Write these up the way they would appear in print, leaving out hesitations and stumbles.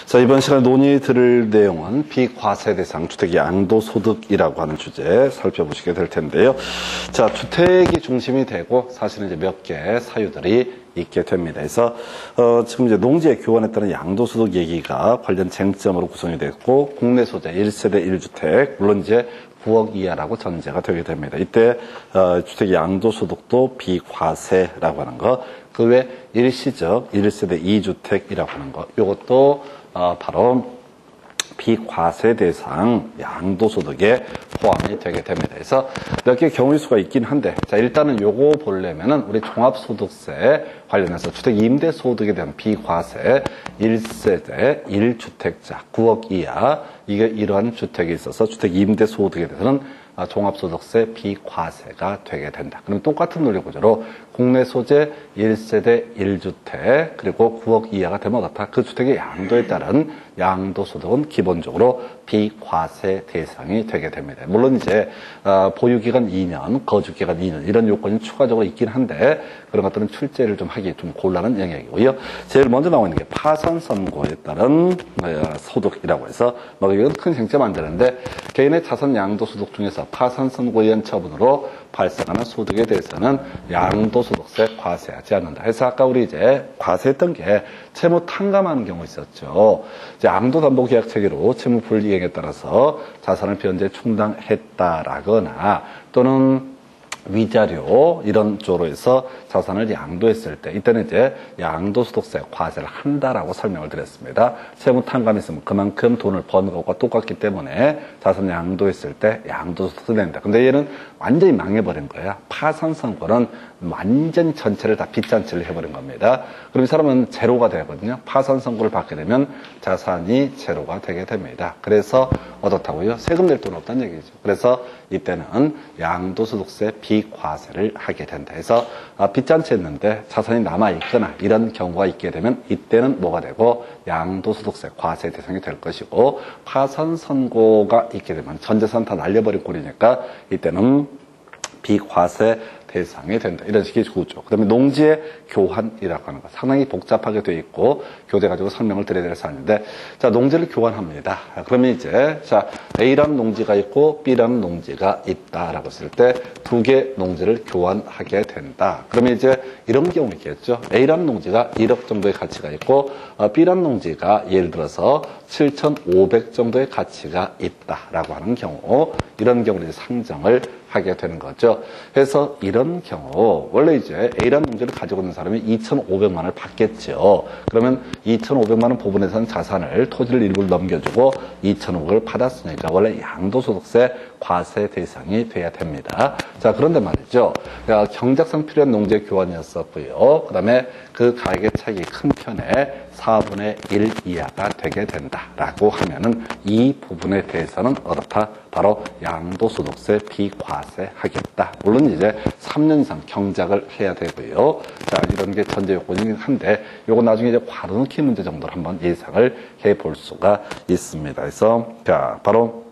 자, 이번 시간에 논의 들을 내용은 비과세 대상 주택 양도소득이라고 하는 주제 살펴보시게 될 텐데요. 자, 주택이 중심이 되고 사실은 이제 몇 개의 사유들이 있게 됩니다. 그래서 지금 이제 농지에 교환에 따른 양도소득 얘기가 관련 쟁점으로 구성이 됐고, 국내 소재 1세대 1주택 물론 이제 9억 이하라고 전제가 되게 됩니다. 이때 주택 양도소득도 비과세라고 하는 거, 그 외 일시적 1세대 2주택이라고 하는 거, 이것도 바로 비과세 대상 양도소득에 포함이 되게 됩니다. 그래서 몇 개의 경우의 수가 있긴 한데, 자, 일단은 요거 보려면은 우리 종합소득세 관련해서 주택 임대소득에 대한 비과세 1세대 1주택자 9억 이하, 이게 이러한 주택이 있어서 주택 임대소득에 대해서는 종합소득세 비과세가 되게 된다. 그럼 똑같은 논리 구조로 국내 소재 1세대 1주택 그리고 9억 이하가 되면 어떻다? 그 주택의 양도에 따른 양도소득은 기본적으로 비과세 대상이 되게 됩니다. 물론 이제 보유기간 2년, 거주기간 2년 이런 요건이 추가적으로 있긴 한데, 그런 것들은 출제를 좀 하기 좀 곤란한 영역이고요. 제일 먼저 나와 있는 게 파산 선고에 따른 소득이라고 해서 이건 큰 쟁점 안 되는데, 개인의 자산 양도소득 중에서 파산 선고에 의한 처분으로 발생하는 소득에 대해서는 양도소득세 과세하지 않는다. 그래서 아까 우리 이제 과세했던 게 채무 탕감하는 경우 있었죠. 이제 양도담보계약 체계로 채무 불이행에 따라서 자산을 변제 충당했다라거나 또는 위자료 이런 쪽으로 해서 자산을 양도했을 때, 이때는 이제 양도소득세 과세를 한다라고 설명을 드렸습니다. 채무 탕감이 있으면 그만큼 돈을 번 것과 똑같기 때문에 자산 양도했을 때 양도소득세 낸다. 근데 얘는 완전히 망해버린 거야. 파산 선고는 완전히 전체를 다 빚잔치를 해버린 겁니다. 그럼 이 사람은 제로가 되거든요. 파산 선고를 받게 되면 자산이 제로가 되게 됩니다. 그래서 어떻다고요? 세금 낼 돈 없다는 얘기죠. 그래서 이때는 양도소득세 비과세를 하게 된다. 해서 빚잔치 했는데 자산이 남아있거나 이런 경우가 있게 되면 이때는 뭐가 되고 양도소득세 과세 대상이 될 것이고, 파산 선고가 있게 되면 전 재산 다 날려버린 꼴이니까 이때는 비과세 대상이 된다. 이런 식의 구조. 그 다음에 농지의 교환이라고 하는 거. 상당히 복잡하게 되어 있고, 교재 가지고 설명을 드려야 될 사안인데, 자, 농지를 교환합니다. 그러면 이제, 자, A라는 농지가 있고, B라는 농지가 있다라고 했을 때, 두 개 농지를 교환하게 된다. 그러면 이제 이런 경우 있겠죠. A라는 농지가 1억 정도의 가치가 있고, B라는 농지가 예를 들어서 7,500 정도의 가치가 있다라고 하는 경우, 이런 경우는 상정을 하게 되는 거죠. 그래서 이런 경우 원래 이제 A라는 농지를 가지고 있는 사람이 2,500만 원을 받겠죠. 그러면 2,500만 원 부분에서는 자산을, 토지를 일부를 넘겨주고 2,500을 받았으니까 원래 양도소득세 과세 대상이 돼야 됩니다. 자, 그런데 말이죠. 경작상 필요한 농지 교환이었었고요. 그 다음에 그 가액의 차익이 큰 편에 4분의 1 이하가 되게 된다라고 하면은 이 부분에 대해서는 어떻다? 바로 양도소득세 비과세 하겠다. 물론 이제 3년 이상 경작을 해야 되고요. 자, 이런 게 전제 요건이긴 한데, 요거 나중에 이제 괄호넣기 문제 정도로 한번 예상을 해 볼 수가 있습니다. 그래서, 자, 바로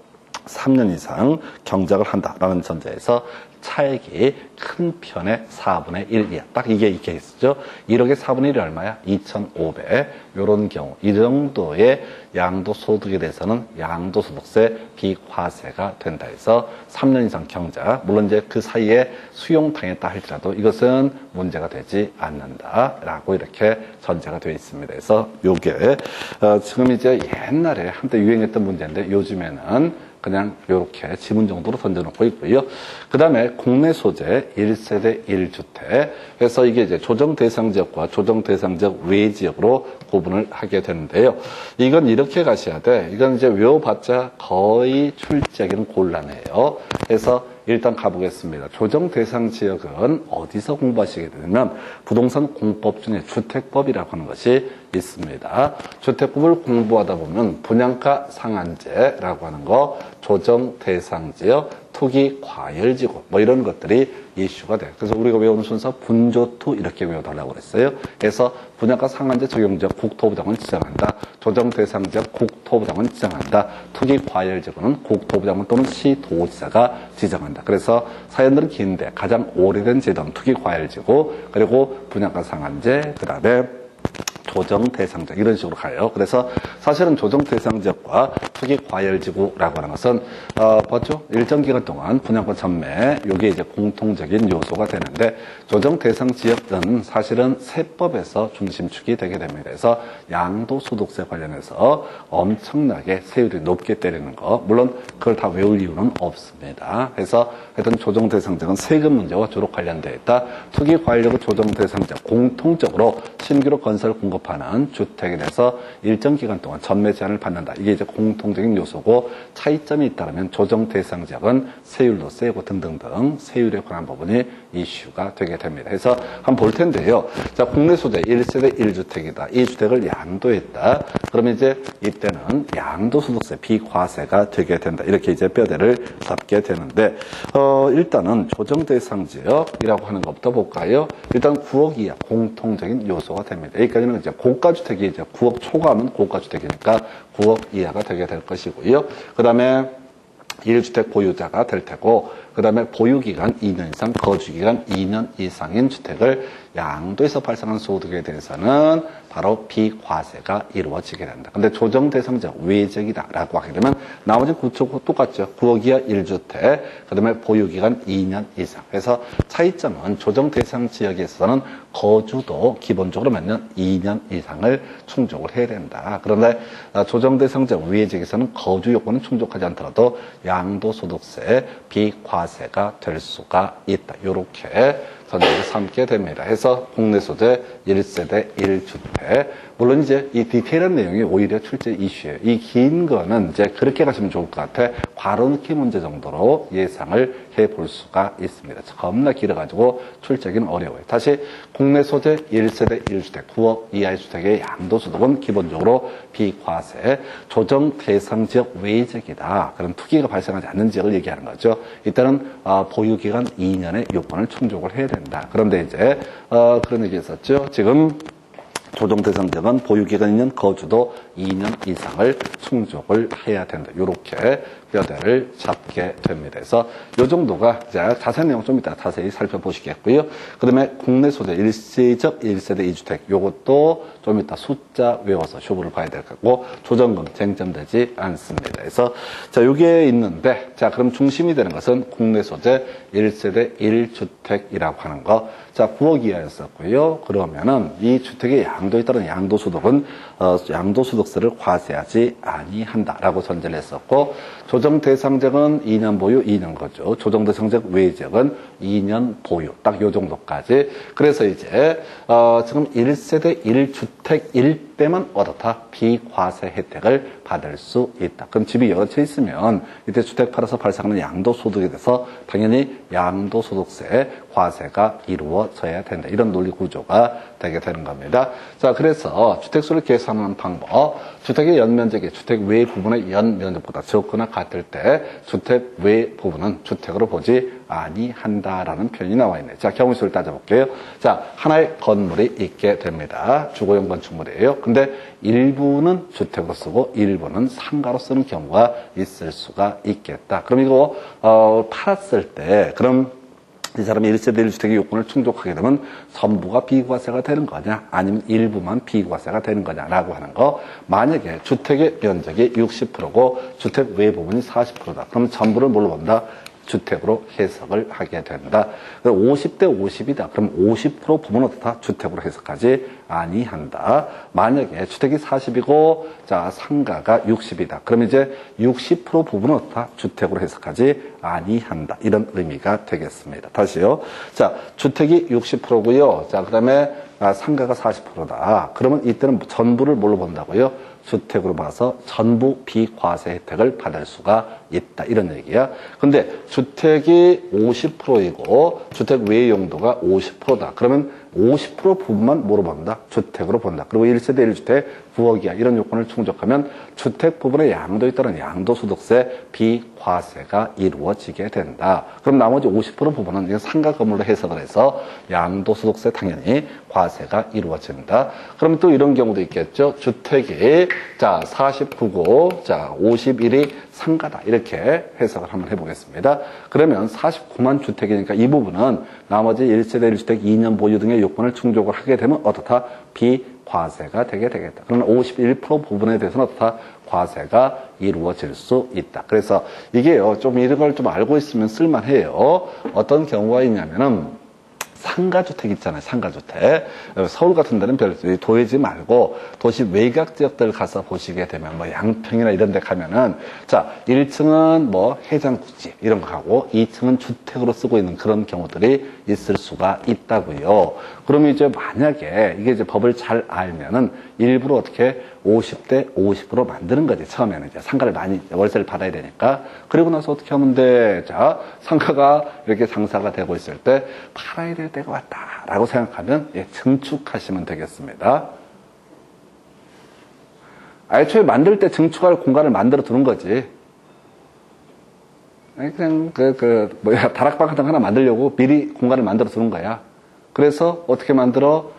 3년 이상 경작을 한다라는 전제에서 차액이 큰 편의 4분의 1 이하. 딱 이게 이 케이스죠. 1억의 4분의 1이 얼마야? 2,500. 요런 경우. 이 정도의 양도소득에 대해서는 양도소득세 비과세가 된다 해서 3년 이상 경작. 물론 이제 그 사이에 수용당했다 할지라도 이것은 문제가 되지 않는다라고 이렇게 전제가 되어 있습니다. 그래서 요게, 지금 이제 옛날에 한때 유행했던 문제인데 요즘에는 그냥 이렇게 지문 정도로 던져놓고 있고요. 그 다음에 국내 소재 1세대 1주택. 그래서 이게 이제 조정 대상 지역과 조정 대상 지역 외 지역으로 구분을 하게 되는데요. 이건 이렇게 가셔야 돼. 이건 이제 외워봤자 거의 출제하기는 곤란해요. 그래서 일단 가보겠습니다. 조정 대상 지역은 어디서 공부하시게 되면 부동산 공법 중에 주택법이라고 하는 것이 있습니다. 주택법을 공부하다 보면 분양가 상한제라고 하는 거, 조정 대상 지역, 투기 과열지구 뭐 이런 것들이 이슈가 돼요. 그래서 우리가 외우는 순서 분조투 이렇게 외워달라고 그랬어요. 그래서 분양가 상한제 적용지역 국토부장은 지정한다. 조정 대상 지역 국토부장은 지정한다. 투기 과열지구는 국토부장은 또는 시도지사가 지정한다. 그래서 사연들은 긴데 가장 오래된 제도는 투기 과열지구, 그리고 분양가 상한제, 그 다음에 조정 대상 지역 이런 식으로 가요. 그래서 사실은 조정 대상 지역과 투기 과열 지구라고 하는 것은 봤죠? 일정 기간 동안 분양권 전매 요게 이제 공통적인 요소가 되는데 조정 대상 지역은 사실은 세법에서 중심축이 되게 됩니다. 그래서 양도소득세 관련해서 엄청나게 세율이 높게 때리는 거 물론 그걸 다 외울 이유는 없습니다. 그래서 하여튼 조정 대상 지역은 세금 문제와 주로 관련되어 있다. 투기 과열 지구 조정 대상 지역 공통적으로 신규로 건설 공급하는 주택에 대해서 일정 기간 동안 전매 제한을 받는다. 이게 이제 공통적인 요소고 차이점이 있다면 조정 대상 지역은 세율도 세고 등등등 세율에 관한 부분이 이슈가 되게 됩니다. 그래서 한번 볼 텐데요. 자, 국내 소재 1세대 1주택이다. 이 주택을 양도했다. 그러면 이제 이때는 양도소득세 비과세가 되게 된다. 이렇게 이제 뼈대를 잡게 되는데 일단은 조정 대상 지역이라고 하는 것부터 볼까요? 일단 9억 이하 공통적인 요소가 됩니다. 여기까지는 이제 고가주택이 이제 9억 초과하면 고가주택이니까 9억 이하가 되게 될 것이고요. 그 다음에 1주택 보유자가 될 테고, 그 다음에 보유기간 2년 이상, 거주기간 2년 이상인 주택을 양도에서 발생한 소득에 대해서는 바로 비과세가 이루어지게 된다. 근데 조정 대상 지역 외적이다라고 하게 되면 나머지 구축과 똑같죠. 9억 이하 1주택, 그 다음에 보유기간 2년 이상. 그래서 차이점은 조정 대상 지역에서는 거주도 기본적으로 몇 년? 2년 이상을 충족을 해야 된다. 그런데 조정 대상 지역 외적에서는 거주 요건은 충족하지 않더라도 양도소득세 비과세가 될 수가 있다. 요렇게 전제를 삼게 됩니다. 해서 국내 소재 1세대 1주택. 물론 이제 이 디테일한 내용이 오히려 출제 이슈예요. 이 긴 거는 이제 그렇게 가시면 좋을 것 같아. 괄호넣기 문제 정도로 예상을 해볼 수가 있습니다. 겁나 길어가지고 출제하기는 어려워요. 다시 국내 소재 1세대 1주택 9억 이하의 주택의 양도소득은 기본적으로 비과세, 조정 대상 지역 외 지역이다. 그런 투기가 발생하지 않는 지역을 얘기하는 거죠. 일단은 보유기간 2년의 요건을 충족을 해야 된다. 그런데 이제 그런 얘기 했었죠. 지금 조정 대상 지역은 보유기간 2년, 거주도 2년 이상을 충족을 해야 된다. 이렇게 뼈대를 잡게 됩니다. 그래서 이 정도가 이제 자세한 내용 좀 이따 자세히 살펴보시겠고요. 그 다음에 국내 소재 일시적 1세대 2주택 요것도 좀 이따 숫자 외워서 쇼부를 봐야 될 거고 조정금 쟁점되지 않습니다. 그래서 자 요게 있는데 자 그럼 중심이 되는 것은 국내 소재 1세대 1주택이라고 하는 거. 자 9억 이하였었고요. 그러면은 이 주택의 양도에 따른 양도소득은 양도소득세를 과세하지 아니한다라고 전제를 했었고 조정 대상지역은 2년 보유 2년 거죠. 조정 대상지역 외 지역은 2년 보유 딱 요 정도까지. 그래서 이제 지금 1세대 1주택 1대만 어떻다 비과세 혜택을 받을 수 있다. 그럼 집이 여러 채 있으면 이때 주택 팔아서 발생하는 양도소득에 대해서 당연히 양도소득세 과세가 이루어져야 된다. 이런 논리 구조가 되게 되는 겁니다. 자, 그래서 주택수를 계산하는 방법. 주택의 연면적이 주택 외 부분의 연면적보다 적거나 같을 때 주택 외 부분은 주택으로 보지 아니한다라는 표현이 나와 있네요. 자, 경우수를 따져볼게요. 자, 하나의 건물이 있게 됩니다. 주거용 건축물이에요. 근데 일부는 주택으로 쓰고 일부는 상가로 쓰는 경우가 있을 수가 있겠다. 그럼 이거 팔았을 때 그럼 이 사람이 1세대 1주택의 요건을 충족하게 되면 전부가 비과세가 되는 거냐 아니면 일부만 비과세가 되는 거냐라고 하는 거. 만약에 주택의 면적이 60%고 주택 외 부분이 40%다. 그럼 전부를 뭘로 본다? 주택으로 해석을 하게 된다. 50대 50이다. 그럼 50% 부분은 어떻다? 주택으로 해석하지 아니한다. 만약에 주택이 40이고 자 상가가 60이다. 그럼 이제 60% 부분은 어떻다? 주택으로 해석하지 아니한다. 이런 의미가 되겠습니다. 다시요. 자 주택이 60%고요. 자 그다음에 상가가 40%다. 그러면 이때는 전부를 뭘로 본다고요? 주택으로 봐서 전부 비과세 혜택을 받을 수가 있다. 이런 얘기야. 근데 주택이 50%이고 주택 외 용도가 50%다. 그러면 50% 부분만 뭐로 본다? 주택으로 본다. 그리고 1세대 1주택 9억 이하 이런 요건을 충족하면 주택 부분의 양도에 따른 양도소득세 비과세가 이루어지게 된다. 그럼 나머지 50% 부분은 이거 상가 건물로 해석을 해서 양도소득세 당연히 과세가 이루어진다. 그럼 또 이런 경우도 있겠죠. 주택이 자 49고 자 51이 상가다. 이렇게 해석을 한번 해보겠습니다. 그러면 49만 주택이니까 이 부분은 나머지 1세대 1주택 2년 보유 등의 요건을 충족을 하게 되면 어떻다? 비과세가 되게 되겠다. 그러면 51% 부분에 대해서는 다 과세가 이루어질 수 있다. 그래서 이게요, 좀 이런 걸 좀 알고 있으면 쓸만해요. 어떤 경우가 있냐면은 상가주택 있잖아요. 상가주택. 서울 같은 데는 별로 도회지 말고 도시 외곽 지역들 가서 보시게 되면 뭐 양평이나 이런 데 가면은 자, 1층은 뭐 해장국집 이런 거 하고 2층은 주택으로 쓰고 있는 그런 경우들이 있을 수가 있다고요. 그러면 이제 만약에 이게 이제 법을 잘 알면은 일부러 어떻게 50대 50으로 만드는 거지. 처음에는 이제 상가를 많이 월세를 받아야 되니까. 그리고 나서 어떻게 하면 돼? 자, 상가가 이렇게 장사가 되고 있을 때 팔아야 될 때가 왔다라고 생각하면 예, 증축하시면 되겠습니다. 애초에 만들 때 증축할 공간을 만들어 두는 거지. 그냥 다락방 같은 거 하나 만들려고 미리 공간을 만들어 두는 거야. 그래서 어떻게 만들어?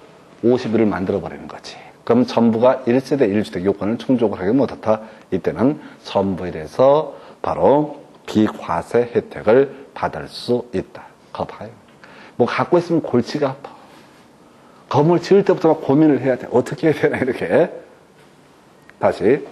50일을 만들어 버리는 거지. 그럼 전부가 1세대 1주택 요건을 충족을 하게 못하다. 이때는 전부에 대해서 바로 비과세 혜택을 받을 수 있다. 그거 봐요. 뭐 갖고 있으면 골치가 아파. 건물 지을 때부터 막 고민을 해야 돼. 어떻게 해야 되나 이렇게. 다시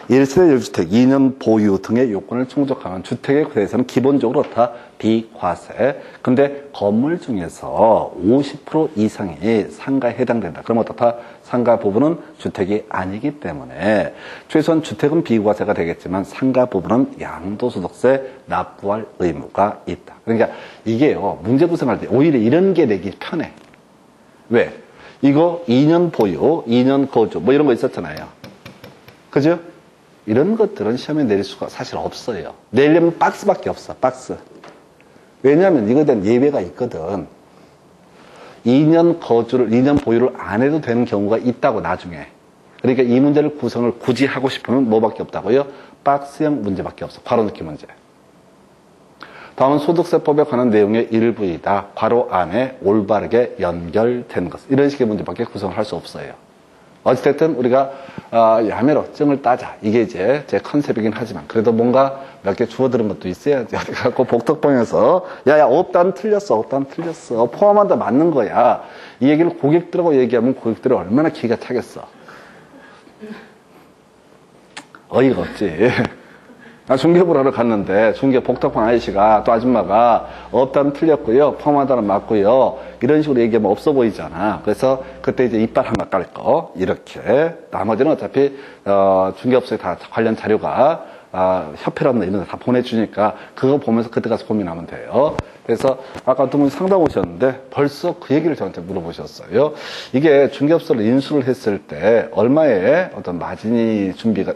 1세대 1주택 2년 보유 등의 요건을 충족하면 주택에 대해서는 기본적으로 다 비과세. 근데 건물 중에서 50% 이상이 상가에 해당된다. 그럼 어떻다? 상가 부분은 주택이 아니기 때문에 최소한 주택은 비과세가 되겠지만 상가 부분은 양도소득세 납부할 의무가 있다. 그러니까 이게요, 문제 구성할 때 오히려 이런 게 내기 편해. 왜? 이거 2년 보유, 2년 거주 뭐 이런 거 있었잖아요. 그죠? 이런 것들은 시험에 내릴 수가 사실 없어요. 내려면 박스밖에 없어, 박스. 왜냐하면 이거에 대한 예외가 있거든. 2년 거주를, 2년 보유를 안 해도 되는 경우가 있다고, 나중에. 그러니까 이 문제를 구성을 굳이 하고 싶으면 뭐밖에 없다고요? 박스형 문제밖에 없어. 괄호 넣기 문제. 다음은 소득세법에 관한 내용의 일부이다. 괄호 안에 올바르게 연결된 것. 이런 식의 문제밖에 구성을 할 수 없어요. 어찌됐든 우리가 야매로 증을 따자. 이게 이제 제 컨셉이긴 하지만 그래도 뭔가 몇 개 주워들은 것도 있어야지. 그래갖고 복덕방에서 야야 없다는 틀렸어. 없다는 틀렸어. 포함한다 맞는 거야. 이 얘기를 고객들하고 얘기하면 고객들이 얼마나 기가 차겠어. 어이가 없지. 중개보러 하러 갔는데 중개 복덕방 아저씨가 또 아줌마가 없다는 틀렸고요. 포함하다는 맞고요. 이런 식으로 얘기하면 없어 보이잖아. 그래서 그때 이제 이빨 하나 깔 거 이렇게 나머지는 어차피 중개업소에 다 관련 자료가 협회라든가 이런 데 다 보내주니까 그거 보면서 그때 가서 고민하면 돼요. 그래서 아까 어떤 분이 상담 오셨는데 벌써 그 얘기를 저한테 물어보셨어요. 이게 중개업소를 인수를 했을 때 얼마의 어떤 마진이 준비가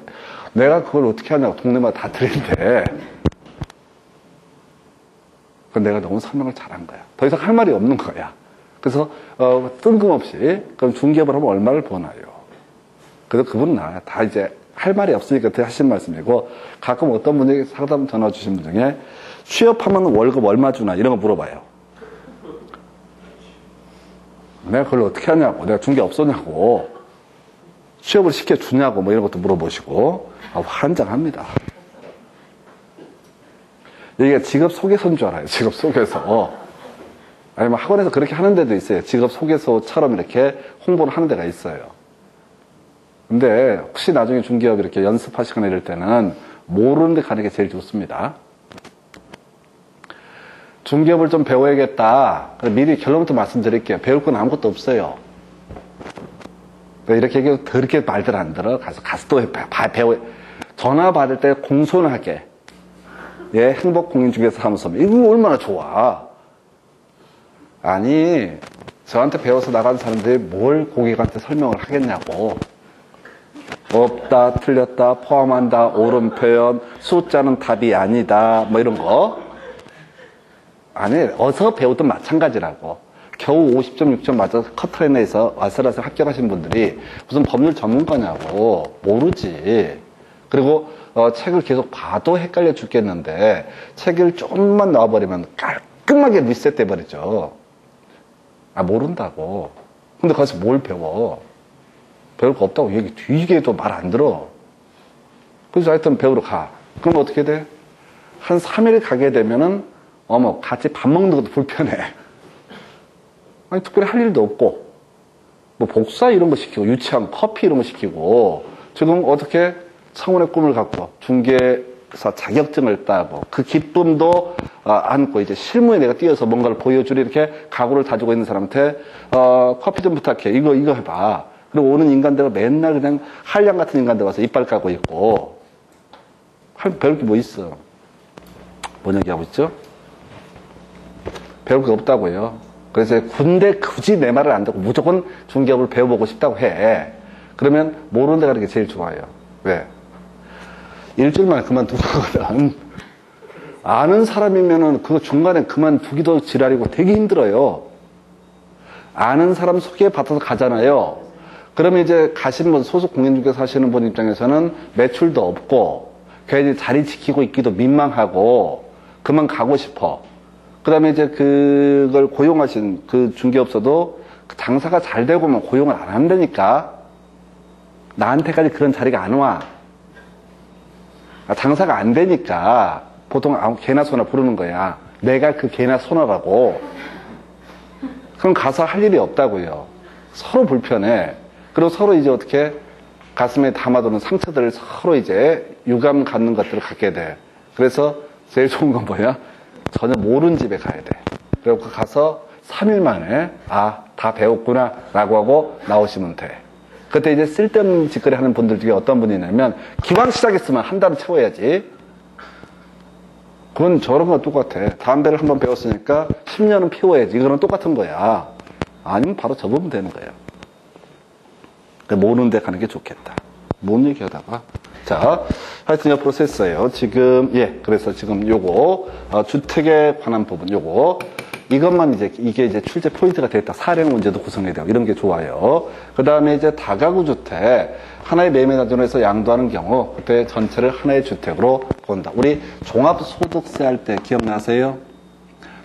내가 그걸 어떻게 하냐고 동네마다 다 드린대. 그건 내가 너무 설명을 잘한 거야. 더 이상 할 말이 없는 거야. 그래서 뜬금없이 그럼 중개업을 하면 얼마를 버나요? 그래서 그분은 다 이제 할 말이 없으니까 하신 말씀이고 가끔 어떤 분이 상담 전화 주신 분 중에 취업하면 월급 얼마 주나 이런 거 물어봐요. 내가 그걸 어떻게 하냐고, 내가 중개업 쏘냐고, 취업을 시켜주냐고 뭐 이런 것도 물어보시고 환장합니다. 여기가 직업 소개서인 줄 알아요. 직업 소개서. 아니면 학원에서 그렇게 하는 데도 있어요. 직업 소개서처럼 이렇게 홍보를 하는 데가 있어요. 근데 혹시 나중에 중개업 이렇게 연습하시거나 이럴 때는 모르는 데 가는 게 제일 좋습니다. 중개업을 좀 배워야겠다. 미리 결론부터 말씀드릴게요. 배울 건 아무것도 없어요. 이렇게 얘기하면 그렇게 말들 안 들어. 가서 또 배워. 전화 받을 때 공손하게. 예, 행복공인중개사무소. 이거 얼마나 좋아. 아니, 저한테 배워서 나간 사람들이 뭘 고객한테 설명을 하겠냐고. 없다, 틀렸다, 포함한다, 옳은 표현, 숫자는 답이 아니다, 뭐 이런 거. 아니, 어서 배우든 마찬가지라고. 겨우 50점, 6점 맞아서 커트라인에서 아슬아슬 합격하신 분들이 무슨 법률 전문가냐고. 모르지. 그리고 책을 계속 봐도 헷갈려 죽겠는데 책을 조금만 놔버리면 깔끔하게 리셋돼 버리죠. 모른다고. 근데 거기서 뭘 배워? 배울 거 없다고 얘기 뒤지게도 말 안 들어. 그래서 하여튼 배우러 가. 그럼 어떻게 돼? 한 3일 가게 되면은 같이 밥 먹는 것도 불편해. 아니, 특별히 할 일도 없고 뭐 복사 이런 거 시키고 유치한 커피 이런 거 시키고 지금 어떻게 창원의 꿈을 갖고 중개사 자격증을 따고 그 기쁨도 안고 이제 실무에 내가 뛰어서 뭔가를 보여주리 이렇게 각오를 다지고 있는 사람한테 커피 좀 부탁해. 이거 해봐. 그리고 오는 인간들은 맨날 그냥 한량 같은 인간들 와서 이빨 까고 있고 배울 게 뭐 있어. 뭔 얘기하고 있죠? 배울 게 없다고요. 그래서 군대 굳이 내 말을 안 듣고 무조건 중개업을 배워보고 싶다고 해. 그러면 모르는 데가 그게 제일 좋아요. 왜? 일주일 만에 그만두고 가거든. 아는 사람이면은 그거 중간에 그만두기도 지랄이고 되게 힘들어요. 아는 사람 소개받아서 가잖아요. 그러면 이제 가신 분, 소속 공인중개사 하시는 분 입장에서는 매출도 없고, 괜히 자리 지키고 있기도 민망하고, 그만 가고 싶어. 그 다음에 이제 그걸 고용하신 그 중개업소도 장사가 잘 되고 면 고용을 안 한다니까. 나한테까지 그런 자리가 안 와. 장사가 안 되니까 보통 개나 소나 부르는 거야. 내가 그 개나 소나라고. 그럼 가서 할 일이 없다고요. 서로 불편해. 그리고 서로 이제 어떻게 가슴에 담아두는 상처들을 서로 이제 유감 갖는 것들을 갖게 돼. 그래서 제일 좋은 건 뭐야? 전혀 모르는 집에 가야 돼. 그리고 가서 3일 만에 다 배웠구나 라고 하고 나오시면 돼. 그때 이제 쓸데없는 짓거리 하는 분들 중에 어떤 분이 있냐면 기왕 시작했으면 한 달은 채워야지. 그건 저런 거 똑같아. 담배를 한번 배웠으니까 10년은 피워야지. 이거는 똑같은 거야. 아니면 바로 접으면 되는 거야. 모르는 데 가는 게 좋겠다. 뭔 얘기 하다가. 자, 하여튼 옆으로 셌어요. 지금, 그래서 지금 요거, 주택에 관한 부분, 요거. 이것만 이게 이제 출제 포인트가 됐다. 사례 문제도 구성해야 되고, 이런 게 좋아요. 그 다음에 이제 다가구 주택, 하나의 매매 단전에서 양도하는 경우, 그때 전체를 하나의 주택으로 본다. 우리 종합소득세 할 때 기억나세요?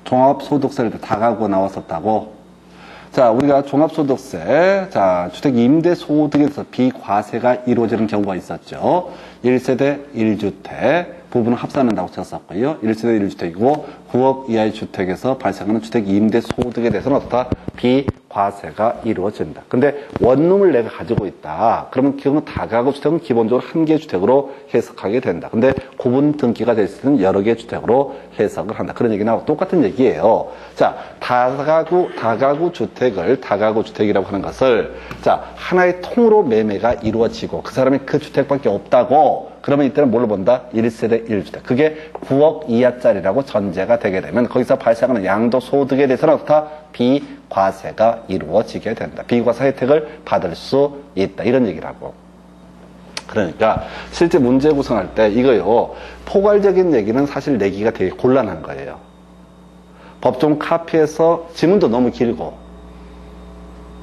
종합소득세 할 때 다가구 나왔었다고. 자, 우리가 종합소득세, 자, 주택 임대소득에서 비과세가 이루어지는 경우가 있었죠. 1세대 1주택, 부분을 합산한다고 쳤었고요. 1세대 1주택이고 9억 이하의 주택에서 발생하는 주택 임대소득에 대해서는 어떻다? 비과세가 이루어진다. 근데 원룸을 내가 가지고 있다. 그러면 그건 다가구 주택은 기본적으로 한 개의 주택으로 해석하게 된다. 근데 구분 등기가 됐을 때는 여러 개의 주택으로 해석을 한다. 그런 얘기나 똑같은 얘기예요. 자, 다가구 주택을 다가구 주택이라고 하는 것을 자, 하나의 통으로 매매가 이루어지고 그 사람이 그 주택밖에 없다고 그러면 이때는 뭘로 본다? 1세대 1주택. 그게 9억 이하짜리라고 전제가 되게 되면 거기서 발생하는 양도소득에 대해서는 어떻다? 비과세가 이루어지게 된다. 비과세 혜택을 받을 수 있다. 이런 얘기라고. 그러니까 실제 문제 구성할 때 이거요. 포괄적인 얘기는 사실 내기가 되게 곤란한 거예요. 법정 카피에서 지문도 너무 길고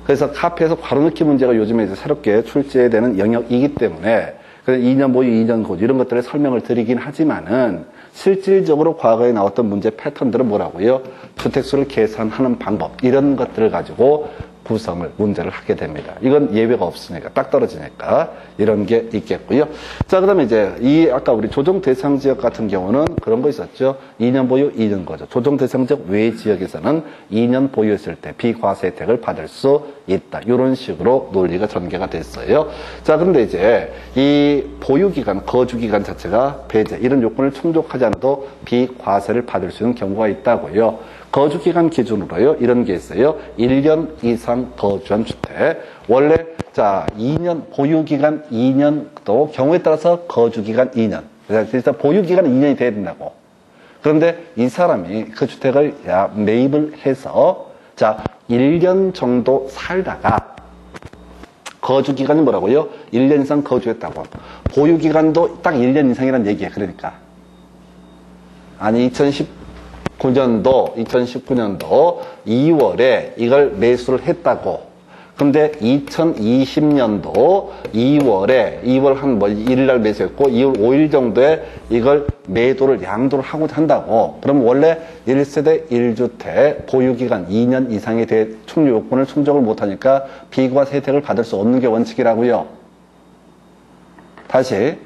그래서 카피에서 바로 넣기 문제가 요즘에 이제 새롭게 출제되는 영역이기 때문에 그래서 2년 보유, 2년 고지 이런 것들의 설명을 드리긴 하지만은 실질적으로 과거에 나왔던 문제 패턴들은 뭐라고요? 주택수를 계산하는 방법 이런 것들을 가지고 구성을 문제를 하게 됩니다. 이건 예외가 없으니까 딱 떨어지니까 이런 게 있겠고요. 자, 그다음에 이제 아까 우리 조정 대상 지역 같은 경우는 그런 거 있었죠. 2년 보유, 2년 거죠. 조정 대상 지역 외 지역에서는 2년 보유했을 때 비과세 혜택을 받을 수 있다. 이런 식으로 논리가 전개가 됐어요. 자, 그런데 이제 이 보유 기간, 거주 기간 자체가 배제 이런 요건을 충족하지 않아도 비과세를 받을 수 있는 경우가 있다고요. 거주기간 기준으로요, 이런 게 있어요. 1년 이상 거주한 주택. 원래, 자, 2년, 보유기간 2년도 경우에 따라서 거주기간 2년. 그래서 일단 보유기간은 2년이 돼야 된다고. 그런데 이 사람이 그 주택을 매입을 해서, 자, 1년 정도 살다가, 거주기간이 뭐라고요? 1년 이상 거주했다고. 보유기간도 딱 1년 이상이란 얘기야, 그러니까. 아니, 2019년도 2월에 이걸 매수를 했다고. 근데 2020년도 2월 한 1일날 매수했고 2월 5일 정도에 이걸 양도를 하고자 한다고. 그럼 원래 1세대 1주택 보유기간 2년 이상에 대해 충족 요건을 충족을 못하니까 비과세 혜택을 받을 수 없는 게 원칙이라고요. 다시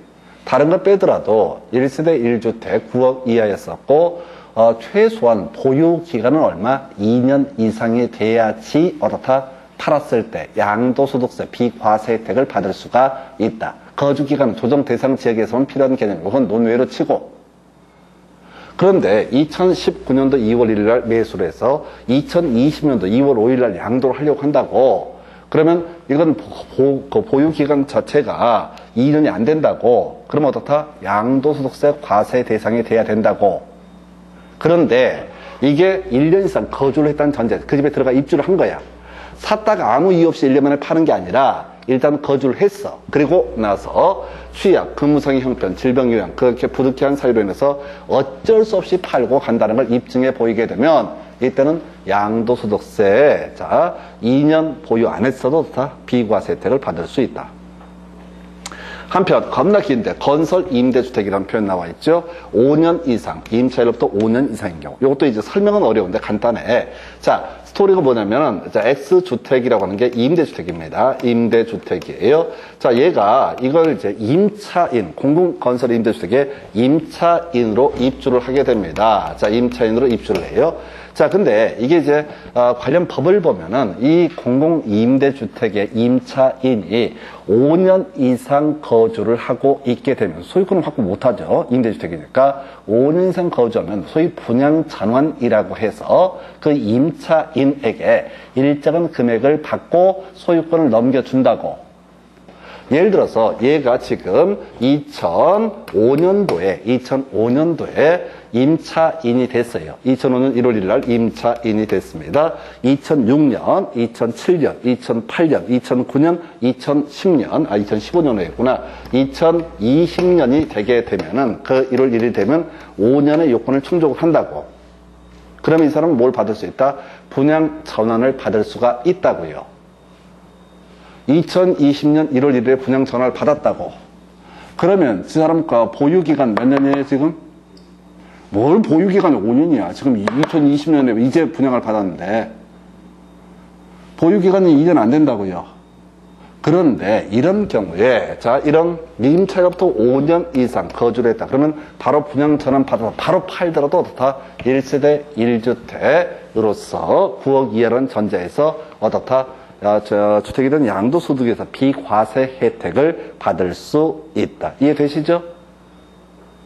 다른 걸 빼더라도 1세대 1주택 9억 이하였었고 최소한 보유 기간은 얼마? 2년 이상이 돼야지 어떻다? 팔았을 때 양도소득세 비과세 혜택을 받을 수가 있다. 거주기간 조정 대상 지역에서만 필요한 개념이고 그건 논외로 치고 그런데 2019년도 2월 1일 날 매수를 해서 2020년도 2월 5일 날 양도를 하려고 한다고 그러면 이건 보유기간 자체가 2년이 안 된다고 그러면 어떻다? 양도소득세 과세 대상이 돼야 된다고 그런데 이게 1년 이상 거주를 했다는 전제 그 집에 들어가 입주를 한 거야 샀다가 아무 이유 없이 1년 만에 파는 게 아니라 일단 거주를 했어. 그리고 나서 취약, 근무상의 형편, 질병 요양 그렇게 부득이한 사유로 인해서 어쩔 수 없이 팔고 간다는 걸 입증해 보이게 되면 이때는 양도소득세 2년 보유 안 했어도 다 비과세 혜택을 받을 수 있다. 한편 겁나 긴데 건설 임대주택이라는 표현 나와 있죠. 5년 이상, 임차일로부터 5년 이상인 경우. 이것도 이제 설명은 어려운데 간단해. 자, 스토리가 뭐냐면 X주택이라고 하는 게 임대주택입니다. 임대주택이에요. 자, 얘가 이걸 이제 임차인, 공공건설 임대주택에 임차인으로 입주를 하게 됩니다. 자, 임차인으로 입주를 해요. 자, 근데 이게 이제 관련 법을 보면은 이 공공임대주택의 임차인이 5년 이상 거주를 하고 있게 되면 소유권을 확보 못하죠. 임대주택이니까 5년 이상 거주하면 소위 분양전환이라고 해서 그 임차인에게 일정한 금액을 받고 소유권을 넘겨준다고. 예를 들어서 얘가 지금 2005년도에 임차인이 됐어요. 2005년 1월 1일 날 임차인이 됐습니다. 2006년, 2007년, 2008년, 2009년, 2010년, 2015년에 했구나. 2020년이 되게 되면은 그 1월 1일 되면 5년의 요건을 충족을 한다고. 그러면 이 사람은 뭘 받을 수 있다? 분양 전환을 받을 수가 있다고요. 2020년 1월 1일에 분양 전화를 받았다고. 그러면 그 사람 보유기간 몇 년이에요 지금? 뭘 보유기간이 5년이야. 지금 2020년에 이제 분양을 받았는데 보유기간이 2년 안 된다고요. 그런데 이런 경우에 이런 임차일로부터 5년 이상 거주를 했다. 그러면 바로 분양 전환 받아서 바로 팔더라도 어떻다? 1세대 1주택으로서 9억 이하라는 전제에서 어떻다? 주택이든 양도소득에서 비과세 혜택을 받을 수 있다. 이해되시죠?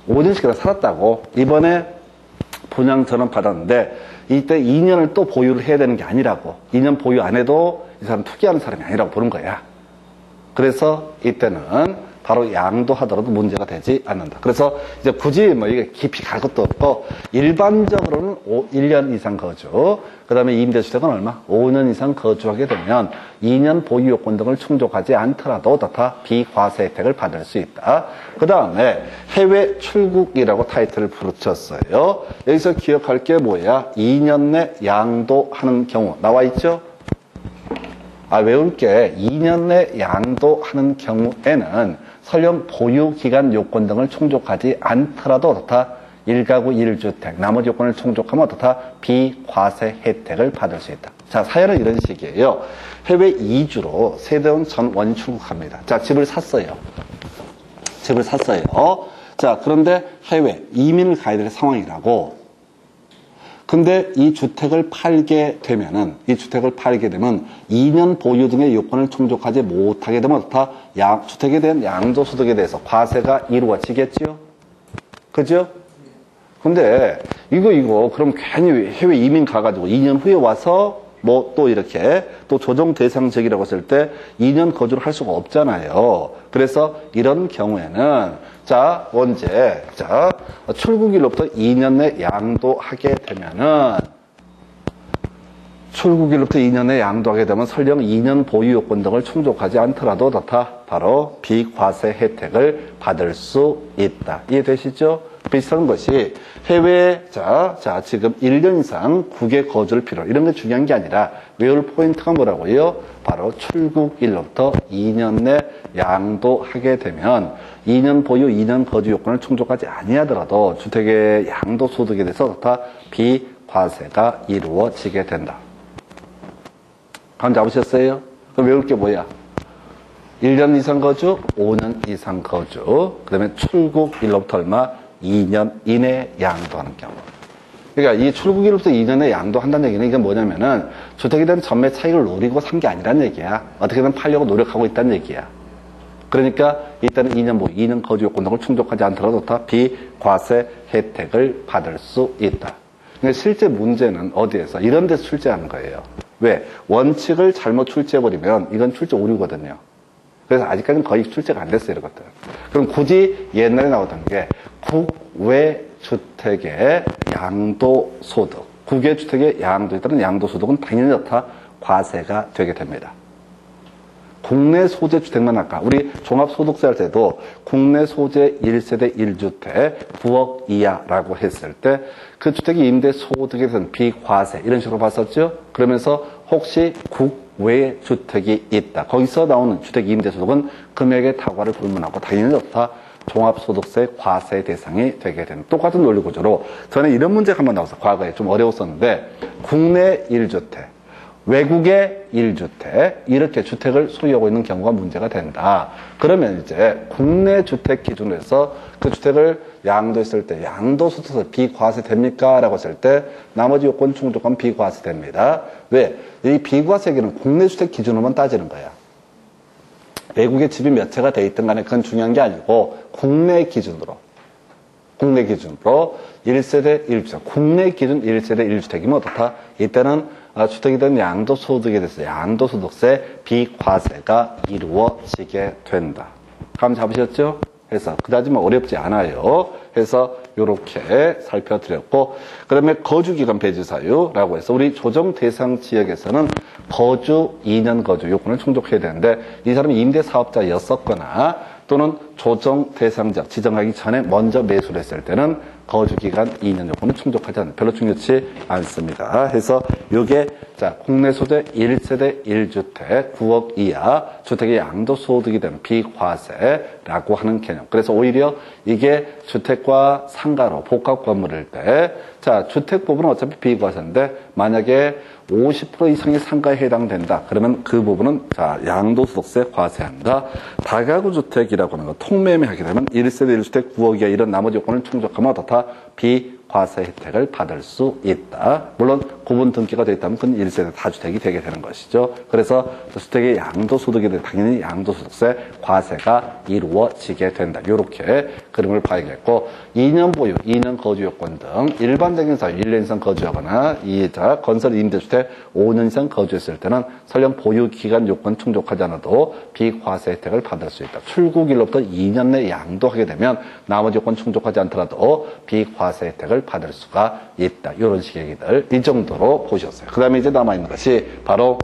5년씩이나 살았다고 이번에 분양 전환 받았는데 이때 2년을 또 보유를 해야 되는 게 아니라고. 2년 보유 안 해도 이 사람 투기하는 사람이 아니라고 보는 거야. 그래서 이때는 바로 양도하더라도 문제가 되지 않는다. 그래서 이제 굳이 이게 깊이 갈 것도 없고 일반적으로는 1년 이상 거주, 그 다음에 임대주택은 얼마? 5년 이상 거주하게 되면 2년 보유 요건 등을 충족하지 않더라도 다 비과세 혜택을 받을 수 있다. 그 다음에 해외 출국이라고 타이틀을 붙였어요. 여기서 기억할 게 뭐야? 2년 내 양도하는 경우 나와 있죠? 외울 게 2년 내 양도하는 경우에는 설령 보유기간 요건 등을 충족하지 않더라도 어떻다? 1가구 1주택, 나머지 요건을 충족하면 어떻다? 비과세 혜택을 받을 수 있다. 자, 사연은 이런 식이에요. 해외 이주로 세대원 전 원출국합니다. 자, 집을 샀어요. 자, 그런데 해외 이민을 가야 될 상황이라고. 근데 이 주택을 팔게 되면 2년 보유 등의 요건을 충족하지 못하게 되면 어떻다? 주택에 대한 양도소득에 대해서 과세가 이루어지겠지요? 그죠? 근데 이거 그럼 괜히 해외 이민 가가지고 2년 후에 와서 또 이렇게 또 조정 대상 지역이라고 했을 때 2년 거주를 할 수가 없잖아요. 그래서 이런 경우에는 언제 출국일로부터 2년 내 양도하게 되면은 설령 2년 보유 요건 등을 충족하지 않더라도 바로 비과세 혜택을 받을 수 있다. 이해되시죠? 비슷한 것이 해외에 지금 1년 이상 국외 거주를 필요로 이런 게 중요한 게 아니라 외울 포인트가 뭐라고요? 바로 출국일로부터 2년 내 양도하게 되면 2년 보유, 2년 거주 요건을 충족하지 아니하더라도 주택의 양도소득에 대해서 비과세가 이루어지게 된다. 감 잡으셨어요? 그럼 외울 게 뭐야? 1년 이상 거주, 5년 이상 거주, 그 다음에 출국일로부터 얼마? 2년 이내 양도하는 경우. 그러니까 이 출국일로부터 2년에 양도한다는 얘기는 이게 뭐냐면은 주택에 대한 전매 차익을 노리고 산 게 아니란 얘기야. 어떻게든 팔려고 노력하고 있다는 얘기야. 그러니까 일단은 2년 거주 요건 등을 충족하지 않더라도 다 비과세 혜택을 받을 수 있다. 근데 실제 문제는 어디에서? 이런 데서 출제하는 거예요. 왜? 원칙을 잘못 출제해버리면 이건 출제 오류거든요. 그래서 아직까지는 거의 출제가 안 됐어요, 이것들. 그럼 굳이 옛날에 나오던 게 국외주택의 양도소득. 국외주택의 양도에 따른 양도소득은 당연히 여타 과세가 되게 됩니다. 국내 소재 주택만 아까 우리 종합소득세 할 때도 국내 소재 1세대 1주택 9억 이하라고 했을 때 그 주택이 임대 소득에 대한 비과세 이런 식으로 봤었죠. 그러면서 혹시 국외 주택이 있다. 거기서 나오는 주택 임대 소득은 금액의 다과를 불문하고 당연히 여타 종합소득세 과세 대상이 되게 되는 똑같은 논리 구조로 전에 이런 문제가 한번 나왔어요. 과거에 좀 어려웠었는데 국내 1주택 외국의 1주택 이렇게 주택을 소유하고 있는 경우가 문제가 된다. 그러면 이제 국내 주택 기준으로 해서 그 주택을 양도했을 때 양도소득세 비과세 됩니까? 라고 했을 때 나머지 요건 충족하면 비과세 됩니다. 왜? 이 비과세기는 국내 주택 기준으로만 따지는 거야. 외국에 집이 몇 채가 돼 있든 간에 그건 중요한 게 아니고 국내 기준으로 1세대 1주택 국내 기준 1세대 1주택이면 어떻다? 이때는 주택에 대한 양도소득에 대해서 양도소득세 비과세가 이루어지게 된다. 감 잡으셨죠? 그래서 그다지 뭐 어렵지 않아요. 그래서 이렇게 살펴드렸고 그다음에 거주기간 배제사유라고 해서 우리 조정 대상 지역에서는 거주 2년 거주 요건을 충족해야 되는데 이 사람이 임대사업자였었거나 또는 조정 대상 지역 지정하기 전에 먼저 매수를 했을 때는 거주기간 2년 요건은 충족하지 않는 별로 중요치 않습니다. 해서 이게 자 국내 소재 1세대 1주택 9억 이하 주택의 양도소득이 된 비과세라고 하는 개념. 그래서 오히려 이게 주택과 상가로 복합 건물일 때 자 주택 부분은 어차피 비과세인데 만약에 50% 이상의 상가에 해당된다. 그러면 그 부분은 자 양도소득세 과세한다. 다가구 주택이라고 하는 거 통매매 하게 되면 1세대 1주택 9억 이하 이런 나머지 요건을 충족하면 어떻다? 비과세 혜택을 받을 수 있다. 물론 구분 등기가 되어 있다면 그건 1세대 다주택이 되게 되는 것이죠. 그래서 주택의 양도소득에 대해 당연히 양도소득세 과세가 이루어지게 된다. 이렇게 그림을 봐야겠고 2년 보유, 2년 거주 요건 등 일반적인 사유 1년 이상 거주하거나 이자 건설 임대주택 5년 이상 거주했을 때는 설령 보유 기간 요건 충족하지 않아도 비과세 혜택을 받을 수 있다. 출국일로부터 2년 내 양도하게 되면 나머지 요건 충족하지 않더라도 비과세 혜택을 받을 수가 있다. 이런 식의 얘기들 이 정도로 보셨어요. 그 다음에 이제 남아있는 것이 바로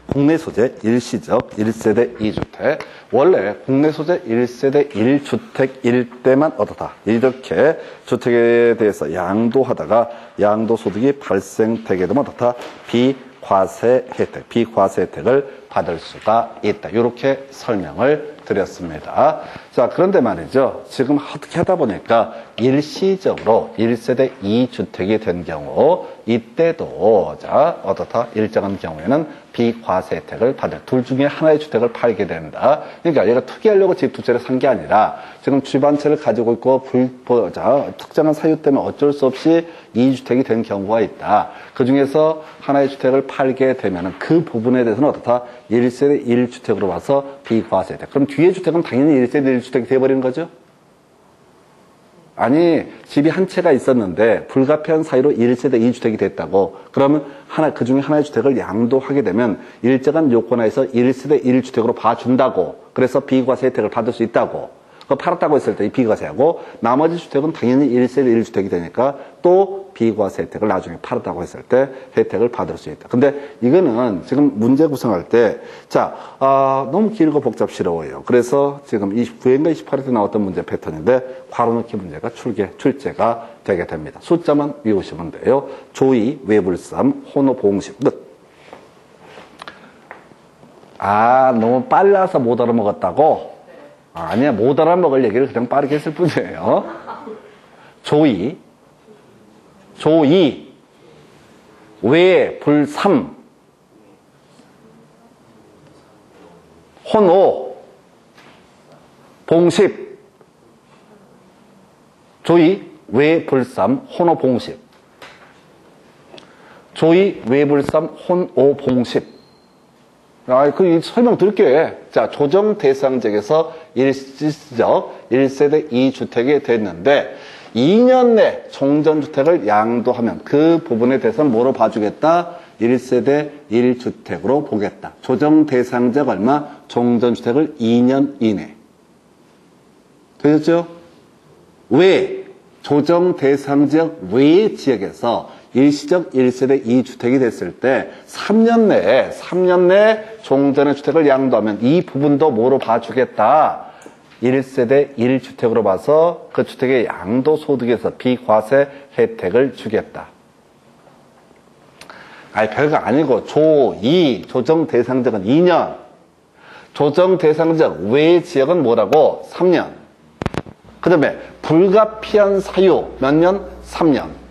국내 소재 일시적 1세대 2주택 원래 국내 소재 1세대 1주택일 때만 어떻다 이렇게 주택에 대해서 양도하다가 양도소득이 발생되게 되면 어떻다 비과세 혜택을 받을 수가 있다. 이렇게 설명을 드렸습니다. 자, 그런데 말이죠. 지금 어떻게 하다 보니까 일시적으로 1세대 2주택이 된 경우 이때도 자, 어떻다? 일정한 경우에는 비과세 혜택을 받을 둘 중에 하나의 주택을 팔게 된다. 그러니까 얘가 투기하려고 집 두 채를 산 게 아니라 지금 집 한 채를 가지고 있고 특정한 사유 때문에 어쩔 수 없이 2주택이 된 경우가 있다. 그 중에서 하나의 주택을 팔게 되면 그 부분에 대해서는 어떻다? 1세대 1주택으로 봐서 비과세 혜택. 그럼 뒤에 주택은 당연히 1세대 1주택이 돼버리는 거죠? 아니, 집이 한 채가 있었는데 불가피한 사유로 1세대 2주택이 됐다고. 그러면 그 중에 하나의 주택을 양도하게 되면 일정한 요건하에서 1세대 1주택으로 봐준다고. 그래서 비과세 혜택을 받을 수 있다고. 팔았다고 했을 때 비과세하고 나머지 주택은 당연히 1세대 1주택이 되니까 또 비과세 혜택을 나중에 팔았다고 했을 때 혜택을 받을 수 있다. 근데 이거는 지금 문제 구성할 때 너무 길고 복잡스러워요. 그래서 지금 29회인가 28회 때 나왔던 문제 패턴인데 괄호넣기 문제가 출제가 되게 됩니다. 숫자만 외우시면 돼요. 조의, 외불삼, 혼호보응식 끝. 너무 빨라서 못 알아먹었다고? 아니야, 못 알아먹을 얘기를 그냥 빠르게 했을 뿐이에요. 조의, 외, 불삼, 혼오, 봉십. 조의, 외, 불삼, 혼오, 봉십. 조이, 외불삼, 혼오, 봉십. 그 설명 드릴게. 자, 조정 대상지역에서 일시적 1세대 2주택이 됐는데 2년 내 종전주택을 양도하면 그 부분에 대해서는 뭐로 봐주겠다? 1세대 1주택으로 보겠다. 조정 대상지역 얼마? 종전주택을 2년 이내. 되셨죠? 왜? 조정 대상지역 외 지역에서 일시적 1세대 2주택이 됐을 때 3년 내에 종전의 주택을 양도하면 이 부분도 뭐로 봐주겠다? 1세대 1주택으로 봐서 그 주택의 양도소득에서 비과세 혜택을 주겠다. 아니, 별거 아니고 조2 조정 대상지역은 2년, 조정 대상지역 외 지역은 뭐라고? 3년. 그 다음에 불가피한 사유 몇 년? 3년.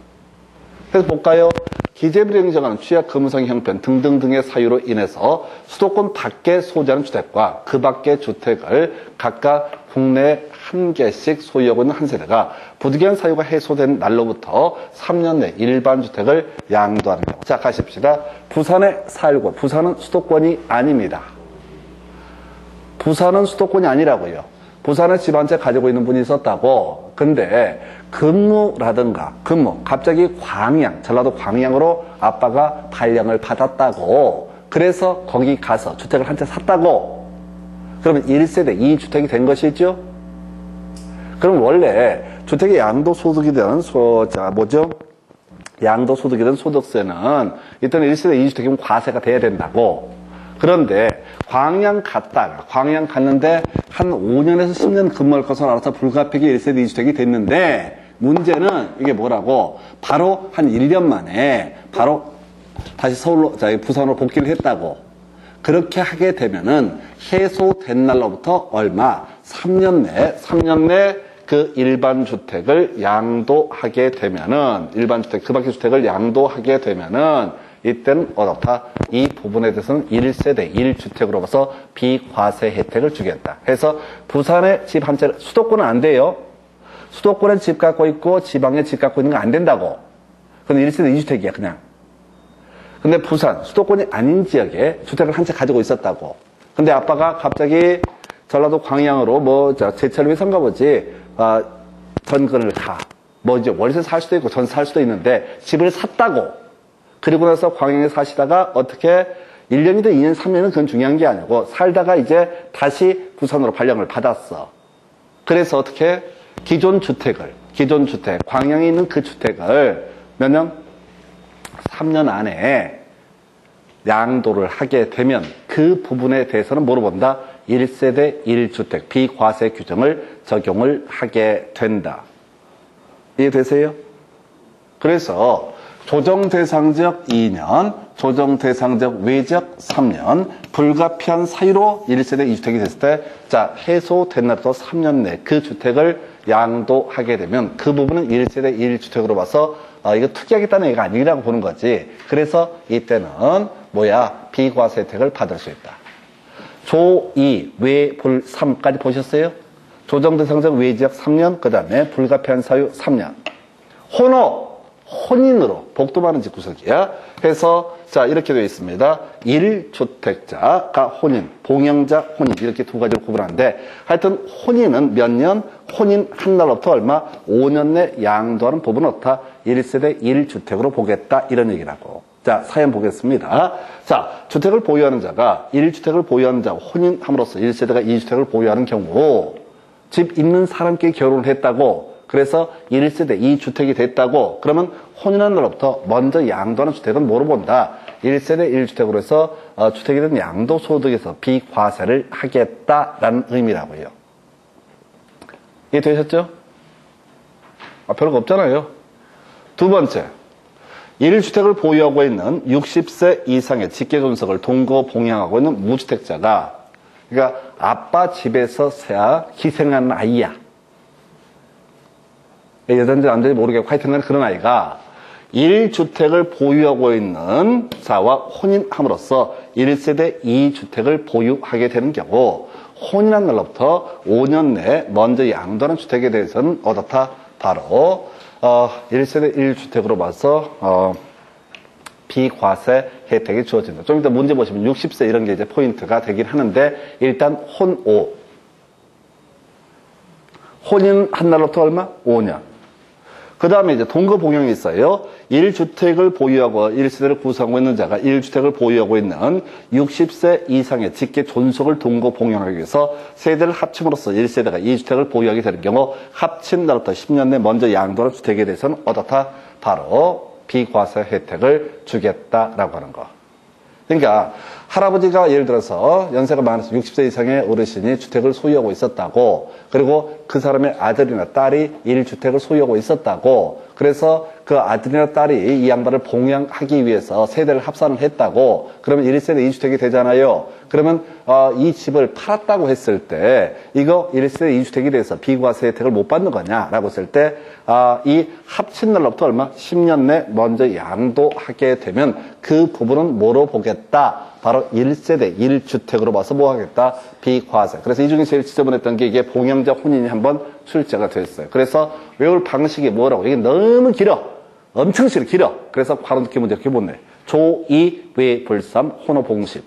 그래서 볼까요? 기재부령이 정하는 취약 근무상 형편 등등등의 사유로 인해서 수도권 밖에 소지하는 주택과 그 밖의 주택을 각각 국내에 한 개씩 소유하고 있는 한 세대가 부득이한 사유가 해소된 날로부터 3년 내 일반 주택을 양도하는 경우. 자, 가십시다. 부산에 살고, 부산은 수도권이 아닙니다. 부산은 수도권이 아니라고요. 부산에 집 한 채 가지고 있는 분이 있었다고. 근데 근무라든가 갑자기 광양, 전라도 광양으로 아빠가 발령을 받았다고. 그래서 거기 가서 주택을 한 채 샀다고. 그러면 1세대 2주택이 된 것이죠. 그럼 원래 주택의 양도소득이든 양도소득이든 소득세는 일단 1세대 2주택이면 과세가 돼야 된다고. 그런데 광양 갔는데 한 5년에서 10년 근무할 것을 알아서 불가피하게 1세대 2주택이 됐는데 문제는 이게 뭐라고? 바로 한 1년 만에 바로 다시 부산으로 복귀를 했다고. 그렇게 하게 되면은 해소된 날로부터 얼마? 3년 내 그 일반 주택을 양도하게 되면은 그 밖의 주택을 양도하게 되면은 이때는 어떻다? 이 부분에 대해서는 1세대 1주택으로 봐서 비과세 혜택을 주겠다. 해서 부산에 집 한 채, 수도권은 안 돼요. 수도권에 집 갖고 있고 지방에 집 갖고 있는 거 안 된다고. 그건 1세대 2주택이야, 그냥. 근데 부산, 수도권이 아닌 지역에 주택을 한 채 가지고 있었다고. 근데 아빠가 갑자기 전라도 광양으로 제철 위해서인가 보지, 전근을 가. 이제 월세 살 수도 있고 전 살 수도 있는데 집을 샀다고. 그리고 나서 광양에 사시다가 어떻게 1년이든 2년, 3년은 그건 중요한 게 아니고 살다가 이제 다시 부산으로 발령을 받았어. 그래서 어떻게 기존 주택, 광양에 있는 그 주택을 몇 년? 3년 안에 양도를 하게 되면 그 부분에 대해서는 뭐로 본다? 1세대 1주택 비과세 규정을 적용을 하게 된다. 이해되세요? 그래서 조정대상지역 2년, 조정대상지역 외지역 3년, 불가피한 사유로 1세대 2주택이 됐을 때, 자, 해소된 날부터 3년 내 그 주택을 양도하게 되면 그 부분은 1세대 1주택으로 봐서 이거 투기하겠다는 얘기가 아니라고 보는 거지. 그래서 이때는 비과세 혜택을 받을 수 있다. 조2, 외, 불, 3까지 보셨어요? 조정대상지역 외지역 3년, 그 다음에 불가피한 사유 3년. 혼인으로, 복도 많은 집구석이야. 해서, 자, 이렇게 되어 있습니다. 1주택자가 혼인, 봉영자 혼인, 이렇게 두 가지로 구분하는데, 하여튼, 혼인은 몇 년? 혼인 한 날부터 얼마? 5년 내 양도하는 부분은 어떻다? 1세대 1주택으로 보겠다. 이런 얘기라고. 자, 사연 보겠습니다. 자, 주택을 보유하는 자가 1주택을 보유하는 자가 혼인함으로써 1세대가 2주택을 보유하는 경우, 집 있는 사람끼리 결혼을 했다고, 그래서 1세대 2주택이 됐다고, 그러면 혼인한 날로부터 먼저 양도하는 주택은 뭐로 본다? 1세대 1주택으로 해서 주택에 대한 양도소득에서 비과세를 하겠다라는 의미라고요. 이해되셨죠? 별거 없잖아요. 두 번째, 1주택을 보유하고 있는 60세 이상의 직계존속을 동거 봉양하고 있는 무주택자가, 그러니까 아빠 집에서 희생하는 아이야. 여자인지 남자인지 모르겠고 하여튼 그런 아이가 1주택을 보유하고 있는 자와 혼인함으로써 1세대 2주택을 보유하게 되는 경우 혼인한 날로부터 5년 내에 먼저 양도하는 주택에 대해서는 어떻다? 바로 1세대 1주택으로 봐서 비과세 혜택이 주어진다. 좀 이따 문제 보시면 60세 이런 게 이제 포인트가 되긴 하는데 일단 혼오. 혼인한 날로부터 얼마? 5년. 그 다음에 이제 동거봉형이 있어요. 1주택을 보유하고 1세대를 구성하고 있는 자가 1주택을 보유하고 있는 60세 이상의 직계 존속을 동거봉형하기 위해서 세대를 합침으로써 1세대가 2주택을 보유하게 되는 경우 합친 날부터 10년 내 먼저 양도하는 주택에 대해서는 어떻다? 바로 비과세 혜택을 주겠다라고 하는 거. 그러니까 할아버지가 예를 들어서 연세가 많아서 60세 이상의 어르신이 주택을 소유하고 있었다고, 그리고 그 사람의 아들이나 딸이 1주택을 소유하고 있었다고, 그래서 그 아들이나 딸이 이 양반을 봉양하기 위해서 세대를 합산을 했다고, 그러면 1세대 2주택이 되잖아요. 그러면 이 집을 팔았다고 했을 때 이거 1세대 2주택이 돼서 비과세 혜택을 못 받는 거냐라고 했을 때 이 합친 날로부터 얼마? 10년 내 먼저 양도하게 되면 그 부분은 뭐로 보겠다? 바로 1세대 1주택으로 봐서 뭐 하겠다? 비과세. 그래서 이 중에 제일 지저분했던 게 이게 봉양자 혼인이 한번 출제가 됐어요. 그래서 외울 방식이 뭐라고? 이게 너무 길어. 엄청 길어. 그래서 바로 느낌 문제 이렇게 못 내. 조2 외불삼 혼호봉식.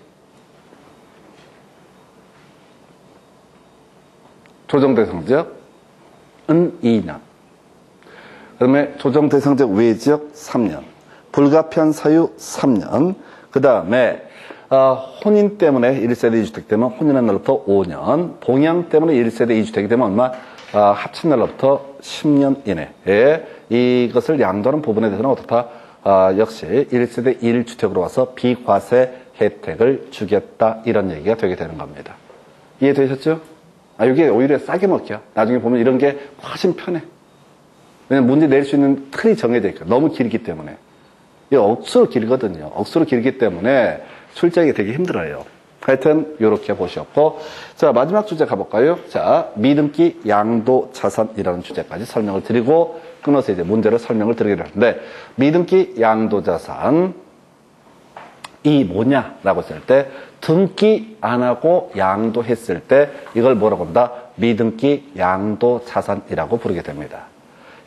조정대상지역은 2년. 그 다음에 조정대상지역 외지역 3년. 불가피한 사유 3년. 그 다음에 혼인 때문에 1세대 2주택 되면 혼인한 날로부터 5년. 봉양 때문에 1세대 2주택이 되면 얼마? 합친 날로부터 10년 이내에 이것을 양도하는 부분에 대해서는 어떻다? 역시 1세대 1주택으로 와서 비과세 혜택을 주겠다. 이런 얘기가 되게 되는 겁니다. 이해되셨죠? 이게 오히려 싸게 먹기야. 나중에 보면 이런 게 훨씬 편해. 왜냐면 문제 낼 수 있는 틀이 정해져 있고 너무 길기 때문에. 이게 억수로 길거든요. 억수로 길기 때문에 출제하기 되게 힘들어요. 하여튼 이렇게 보셨고, 자 마지막 주제 가볼까요? 자 미등기 양도 자산이라는 주제까지 설명을 드리고 끊어서 이제 문제를 설명을 드리기로 하는데, 미등기 양도 자산 이 뭐냐라고 했을 때 등기 안 하고 양도했을 때 이걸 뭐라고 한다? 미등기 양도 자산이라고 부르게 됩니다.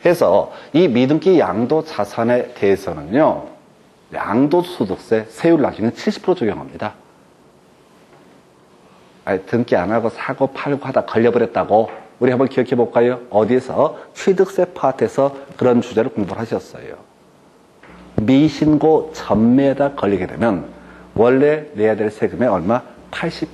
해서 이 미등기 양도 자산에 대해서는요, 양도소득세 세율 나중에 70% 적용합니다. 등기 안 하고 사고 팔고 하다 걸려버렸다고 우리 한번 기억해 볼까요? 어디에서? 취득세 파트에서 그런 주제를 공부를 하셨어요. 미신고 전매에다 걸리게 되면 원래 내야 될 세금의 얼마? 80%.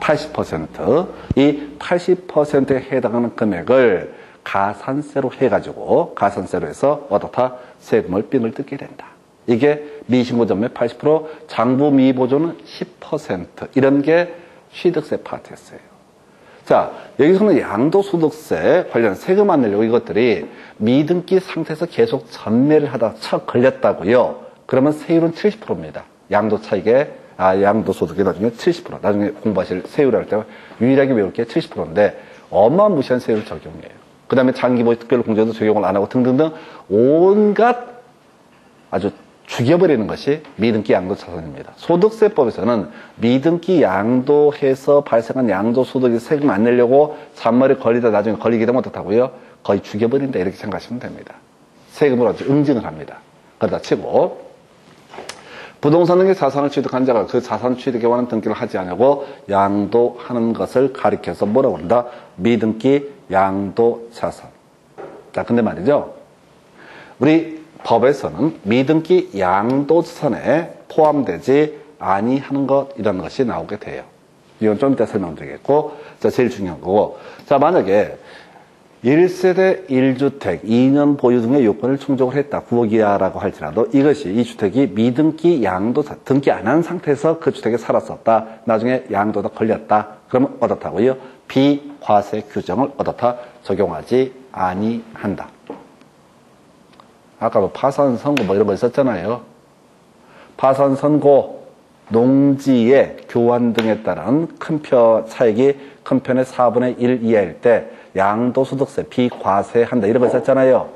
80%. 이 80%에 해당하는 금액을 가산세로 해가지고, 가산세로 해서 어떻다? 세금을 삥을 뜯게 된다. 이게 미신고 전매 80%, 장부 미보조는 10%. 이런 게 취득세 파트였어요. 자, 여기서는 양도소득세 관련 세금 안 내려고 이것들이 미등기 상태에서 계속 전매를 하다가 척 걸렸다고요. 그러면 세율은 70%입니다. 양도 차익에, 양도소득에 나중에 70%. 나중에 공부하실 세율 할 때 유일하게 외울 게 70%인데 어마무시한 세율 적용이에요. 그 다음에 장기보유 특별공제도 적용을 안 하고 등등등 온갖 아주 죽여버리는 것이 미등기 양도 자산입니다. 소득세법에서는 미등기 양도해서 발생한 양도소득이 세금 안 내려고 잔머리 걸리다 나중에 걸리게 되면 어떻다고요? 거의 죽여버린다 이렇게 생각하시면 됩니다. 세금을 아주 응징을 합니다. 그러다 치고 부동산 등의 자산을 취득한 자가 그 자산 취득에 관한 등기를 하지 않고 양도하는 것을 가리켜서 뭐라고 한다? 미등기 양도 자산. 자, 근데 말이죠. 우리 법에서는 미등기 양도 자산에 포함되지 아니하는 것 이런 것이 나오게 돼요. 이건 좀 이따 설명드리겠고, 자, 제일 중요한 거고. 자, 만약에 1세대 1주택 2년 보유 등의 요건을 충족을 했다. 9억 이하라고 할지라도 이것이 이 주택이 미등기 양도 등기 안 한 상태에서 그 주택에 살았었다. 나중에 양도가 걸렸다. 그러면 어떻다고요? 비과세 규정을 어떻다? 적용하지 아니한다. 아까 뭐 파산 선고 뭐 이런 거 있었잖아요. 파산 선고 농지의 교환 등에 따른 큰 편 차익이 큰 편의 4분의 1 이하일 때 양도소득세 비과세한다 이런 거 있었잖아요.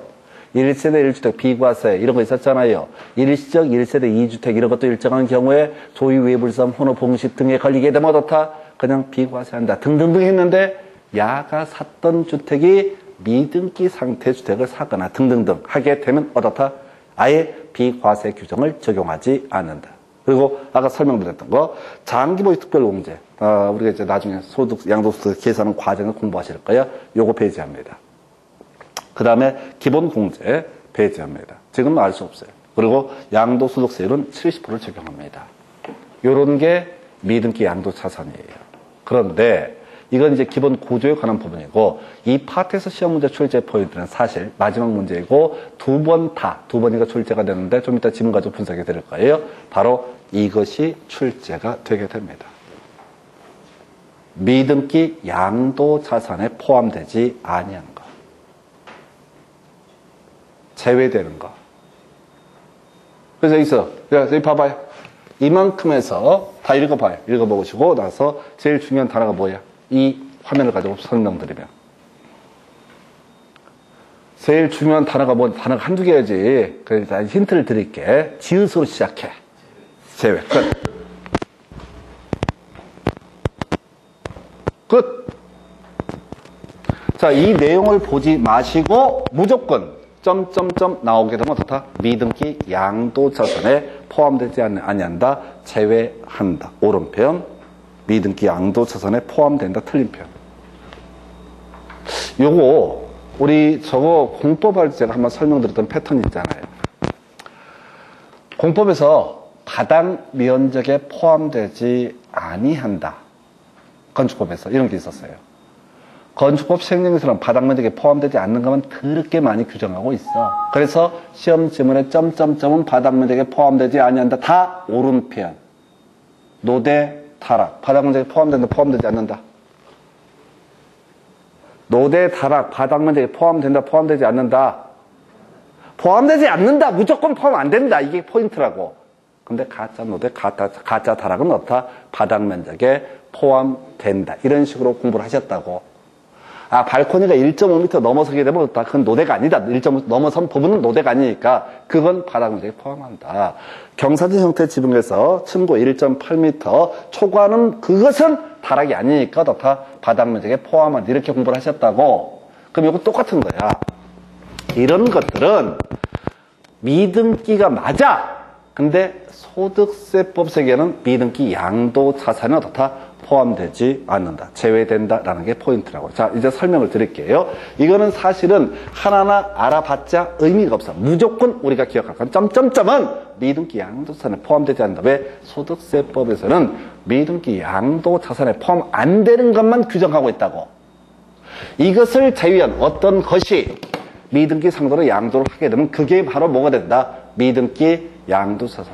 1세대 1주택 비과세 이런 거 있었잖아요. 일시적 1세대 2주택 이런 것도 일정한 경우에 조의 외불삼 혼호봉식 등에 걸리게 되면 어떻다? 그냥 비과세한다 등등등 했는데 야가 샀던 주택이 미등기 상태 주택을 사거나 등등등 하게 되면 어떻다? 아예 비과세 규정을 적용하지 않는다. 그리고 아까 설명드렸던 거 장기보유 특별공제 우리가 이제 나중에 소득 양도소득 계산하는 과정을 공부하실 거예요. 요거 배제합니다. 그 다음에 기본공제 배제합니다. 지금은 알 수 없어요. 그리고 양도소득세율은 70%를 적용합니다. 요런 게 미등기 양도자산이에요. 그런데 이건 이제 기본 구조에 관한 부분이고 이 파트에서 시험 문제 출제 포인트는 사실 마지막 문제이고 두 번이가 출제가 되는데 좀 이따 지문 가지고 분석해 드릴 거예요. 바로 이것이 출제가 되게 됩니다. 미등기 양도자산에 포함되지 아니한 거. 제외되는 거. 그래서 여기서 여기 봐봐요. 이만큼에서 다 읽어봐요. 읽어보시고 나서 제일 중요한 단어가 뭐야? 이 화면을 가지고 설명드리면 제일 중요한 단어가 뭐 단어가 한두 개야지. 그래서 힌트를 드릴게. 지읒으로 시작해. 제외. 끝. 자, 이 내용을 보지 마시고 무조건 점점점 나오게 되면 어떻다? 미등기 양도자산에 포함되지 아니한다. 제외한다. 옳은 표현. 미등기 양도자산에 포함된다. 틀린 표현. 요거 우리 저거 공법할 때 제가 한번 설명드렸던 패턴 있잖아요. 공법에서 바닥 면적에 포함되지 아니한다. 건축법에서 이런 게 있었어요. 건축법 시행령에서는 바닥 면적에 포함되지 않는 것만 더럽게 많이 규정하고 있어. 그래서 시험 지문에 점점점은 바닥 면적에 포함되지 아니한다. 다 옳은 표현. 노대, 타락. 바닥 면적에 포함된다, 포함되지 않는다. 노대, 타락. 바닥 면적에 포함된다, 포함되지 않는다. 포함되지 않는다. 무조건 포함 안 된다. 이게 포인트라고. 근데 가짜 노대, 가짜 타락은 어떻다? 바닥 면적에 포함된다. 이런 식으로 공부를 하셨다고. 아, 발코니가 1.5m 넘어서게 되면 어떻다? 그건 노대가 아니다. 1.5m 넘어선 부분은 노대가 아니니까 그건 바닥 면적에 포함한다. 경사진 형태 지붕에서 층고 1.8m 초과하는 그것은 타락이 아니니까 어떻다? 바닥 면적에 포함한다. 이렇게 공부를 하셨다고. 그럼 이거 똑같은 거야. 이런 것들은 미등기가 맞아. 근데 소득세법 세계는 미등기 양도자산이 어떻다? 포함되지 않는다. 제외된다라는 게 포인트라고. 자, 이제 설명을 드릴게요. 이거는 사실은 하나하나 알아봤자 의미가 없어. 무조건 우리가 기억할 건 점점점은 미등기 양도자산에 포함되지 않는다. 왜? 소득세법에서는 미등기 양도자산에 포함 안 되는 것만 규정하고 있다고. 이것을 제외한 어떤 것이 미등기 상도로 양도를 하게 되면 그게 바로 뭐가 된다? 미등기 양도자산.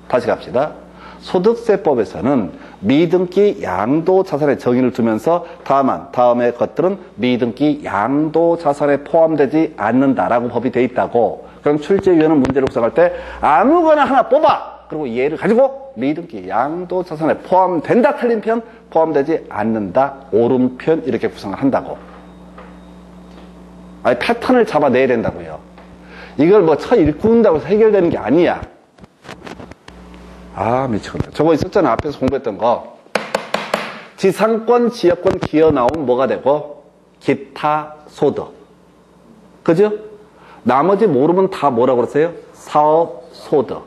다시 갑시다. 소득세법에서는 미등기 양도자산의 정의를 두면서 다음의 것들은 미등기 양도자산에 포함되지 않는다라고 법이 돼 있다고. 그럼 출제위원은 문제를 구성할 때 아무거나 하나 뽑아. 그리고 얘를 가지고 미등기 양도자산에 포함된다. 틀린 편, 포함되지 않는다. 옳은 편 이렇게 구성을 한다고. 아니, 패턴을 잡아내야 된다고요. 이걸 뭐 읽고 온다고 해서 해결되는 게 아니야. 아, 미치겠네. 저거 있었잖아. 앞에서 공부했던 거. 지상권, 지역권 기어 나오면 뭐가 되고? 기타 소득. 그죠? 나머지 모르면 다 뭐라고 그랬어요? 사업 소득.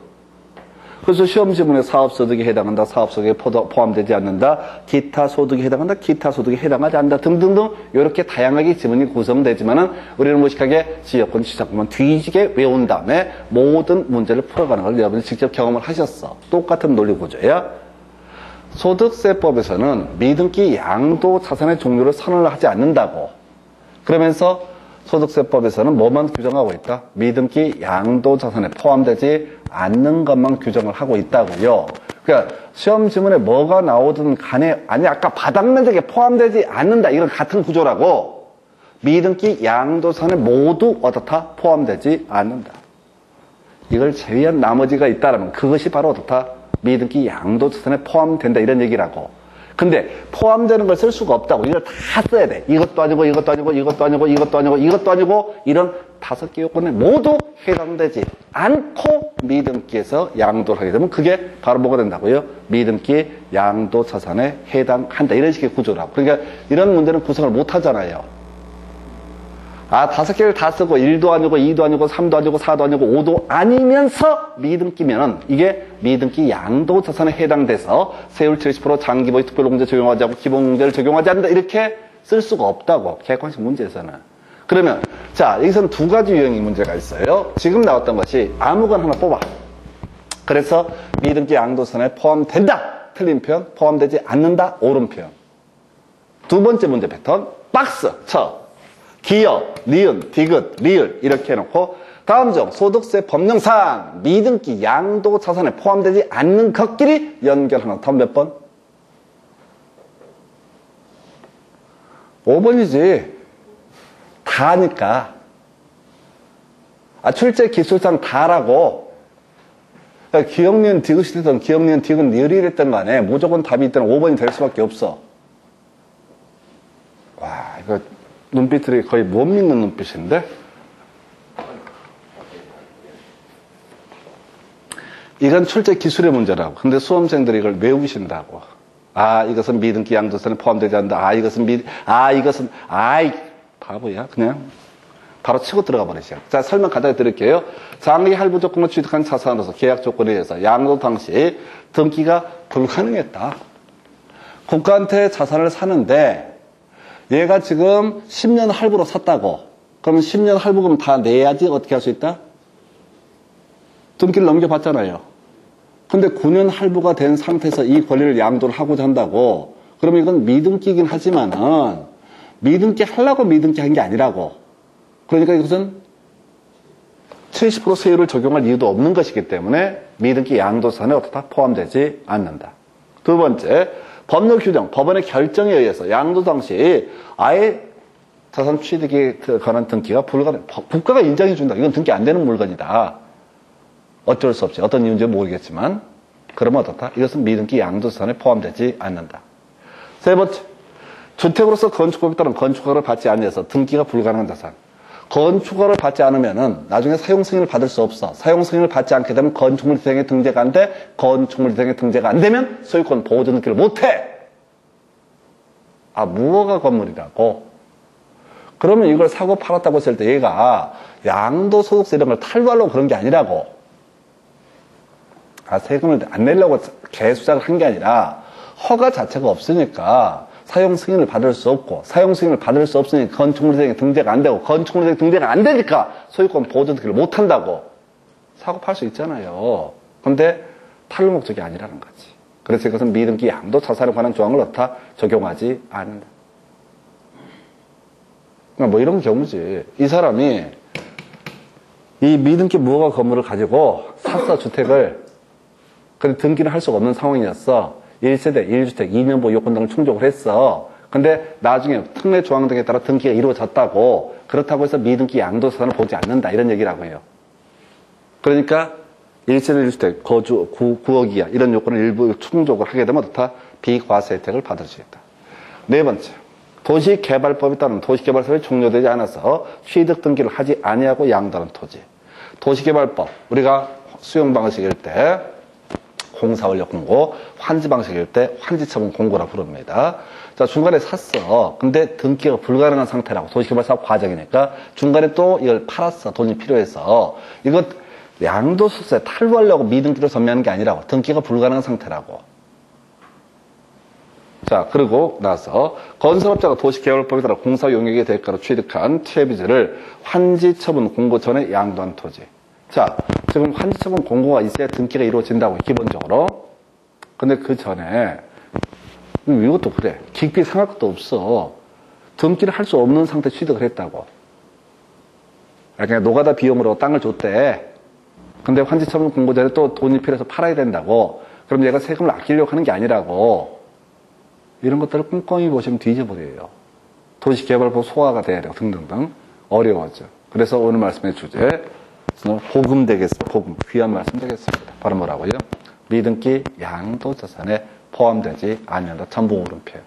그래서 시험 지문에 사업 소득에 해당한다, 사업 소득에 포함되지 않는다, 기타 소득에 해당한다, 기타 소득에 해당하지 않는다 등등등 이렇게 다양하게 지문이 구성되지만은 우리는 무식하게 지역권, 지상권만 뒤지게 외운 다음에 모든 문제를 풀어가는 걸 여러분이 직접 경험을 하셨어. 똑같은 논리 구조야. 소득세법에서는 미등기 양도자산의 종류를 선언을 하지 않는다고. 그러면서 소득세법에서는 뭐만 규정하고 있다? 미등기 양도자산에 포함되지 않는 것만 규정을 하고 있다고요. 그러니까 시험 지문에 뭐가 나오든 간에 아니 아까 바닥 면적에 포함되지 않는다. 이런 같은 구조라고. 미등기 양도자산에 모두 어떻다? 포함되지 않는다. 이걸 제외한 나머지가 있다라면 그것이 바로 어떻다? 미등기 양도자산에 포함된다. 이런 얘기라고. 근데 포함되는 걸 쓸 수가 없다고. 이걸 다 써야 돼. 이것도 아니고 이것도 아니고 이것도 아니고 이것도 아니고 이것도 아니고 이런 5개 요건에 모두 해당되지 않고 미등기에서 양도를 하게 되면 그게 바로 뭐가 된다고요? 미등기 양도자산에 해당한다. 이런 식의 구조라고. 그러니까 이런 문제는 구성을 못 하잖아요. 다섯 개를 다 쓰고 1도 아니고 2도 아니고 3도 아니고 4도 아니고 5도 아니면서 미등기면은 이게 미등기 양도 자산에 해당돼서 세율 70% 장기보유 특별공제 적용하지 않고 기본공제를 적용하지 않는다. 이렇게 쓸 수가 없다고. 객관식 문제에서는. 그러면 자, 여기서는 두 가지 유형의 문제가 있어요. 지금 나왔던 것이 아무거나 하나 뽑아. 그래서 미등기 양도자산에 포함된다. 틀린 표현. 포함되지 않는다. 옳은 표현. 두 번째 문제 패턴. 박스 쳐. 기역, 니은, 디귿, 리을 이렇게 해놓고 다음 중 소득세 법령상 미등기 양도 자산에 포함되지 않는 것끼리 연결하는 답 몇 번? 5번이지. 다니까. 출제 기술상 다라고. 기역, 니은, 디귿이 됐든 기역, 니은, 디귿, 리을이 됐든 간에 무조건 답이 있다는 5번이 될 수밖에 없어. 와, 이거 눈빛들이 거의 못 믿는 눈빛인데? 이건 출제 기술의 문제라고. 근데 수험생들이 이걸 외우신다고. 이것은 미등기 양도세에 포함되지 않는다. 이것은 바보야. 그냥 바로 치고 들어가 버리죠. 자, 설명 간단히 드릴게요. 장기 할부 조건을 취득한 자산으로서 계약 조건에 의해서 양도 당시 등기가 불가능했다. 국가한테 자산을 사는데 얘가 지금 10년 할부로 샀다고. 그러면 10년 할부금 다 내야지 어떻게 할 수 있다? 등기를 넘겨봤잖아요. 근데 9년 할부가 된 상태에서 이 권리를 양도를 하고자 한다고. 그러면 이건 미등기이긴 하지만은 미등기 하려고 미등기 한 게 아니라고. 그러니까 이것은 70% 세율을 적용할 이유도 없는 것이기 때문에 미등기 양도자산에 어떻다? 포함되지 않는다. 두 번째. 법률 규정, 법원의 결정에 의해서 양도 당시 아예 자산 취득에 관한 등기가 불가능. 국가가 인정해 준다. 이건 등기 안 되는 물건이다. 어쩔 수 없지. 어떤 이유인지 모르겠지만 그러면 어떻다? 이것은 미등기 양도자산에 포함되지 않는다. 세 번째, 주택으로서 건축법에 따른 건축허가를 받지 않아서 등기가 불가능한 자산. 건축허가를 받지 않으면은 나중에 사용 승인을 받을 수 없어. 사용 승인을 받지 않게 되면 건축물 대상에 등재가 안 돼. 건축물 대상에 등재가 안 되면 소유권 보호 등기를 못 해. 무허가 건물이라고. 그러면 이걸 사고 팔았다고 했을 때 얘가 양도소득세 이런 걸 탈루하려고 그런 게 아니라고. 세금을 안 내려고 개수작을 한 게 아니라 허가 자체가 없으니까 사용 승인을 받을 수 없고, 사용 승인을 받을 수 없으니까 건축물 대상에 등재가 안 되고, 건축물 대상에 등재가 안 되니까 소유권 보호 등기를 못 한다고. 사고 팔 수 있잖아요. 근데 탈루 목적이 아니라는 거지. 그래서 이것은 미등기 양도 자산에 관한 조항을 어디다 적용하지 않는다. 뭐 이런 경우지. 이 사람이 이 미등기 무허가 건물을 가지고 샀어, 주택을. 근데 등기를 할 수가 없는 상황이었어. 1세대, 1주택, 2년 보유 요건 등을 충족을 했어. 근데 나중에 특례 조항 등에 따라 등기가 이루어졌다고. 그렇다고 해서 미등기 양도자산을 보지 않는다. 이런 얘기라고 해요. 그러니까 1세대 1주택, 거주 9억 이하 이런 요건을 일부 충족을 하게 되면 어떻다? 비과세 혜택을 받을 수 있다. 네 번째, 도시개발법에 따른 도시개발사업이 종료되지 않아서 취득 등기를 하지 아니하고 양도하는 토지. 도시개발법, 우리가 수용 방식일 때 공사원력 공고, 환지 방식일 때 환지처분 공고라고 부릅니다. 자, 중간에 샀어. 근데 등기가 불가능한 상태라고. 도시개발사업 과정이니까 중간에 또 이걸 팔았어. 돈이 필요해서. 이거 양도소득세 탈루하려고 미등기로 전매하는 게 아니라고. 등기가 불가능한 상태라고. 자, 그리고 나서 건설업자가 도시개발법에 따라 공사 용역의 대가로 취득한 퇴비지를 환지처분 공고 전에 양도한 토지. 자, 지금 환지처분 공고가 있어야 등기가 이루어진다고, 기본적으로. 근데 그 전에, 이것도 그래. 기피 상할 것도 없어. 등기를 할 수 없는 상태 취득을 했다고. 그냥 노가다 비용으로 땅을 줬대. 근데 환지처분 공고 전에 또 돈이 필요해서 팔아야 된다고. 그럼 얘가 세금을 아끼려고 하는 게 아니라고. 이런 것들을 꼼꼼히 보시면 뒤져버려요. 도시개발법 소화가 돼야 돼요. 등등등. 어려워져. 그래서 오늘 말씀의 주제, 복음 되겠습니다. 복음. 귀한 말씀 되겠습니다. 바로 뭐라고요? 미등기 양도자산에 포함되지 않는다. 전부 옳은 표현.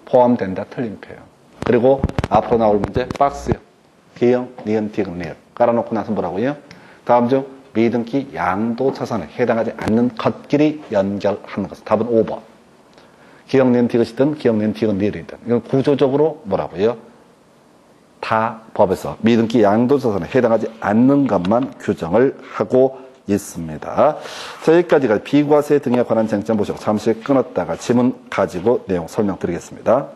포함된다. 틀린 표현. 그리고 앞으로 나올 문제, 박스요. 기역, 니은, 디귿, 리을. 깔아놓고 나서 뭐라고요? 다음 중 미등기 양도자산에 해당하지 않는 것끼리 연결하는 것. 답은 5번. 기역, 니은, 디귿이든 기역, 니은, 디귿, 리을이든. 이건 구조적으로 뭐라고요? 다 법에서 미등기 양도자산에 해당하지 않는 것만 규정을 하고 있습니다. 자, 여기까지가 비과세 등에 관한 쟁점 보시고 잠시 끊었다가 지문 가지고 내용 설명드리겠습니다.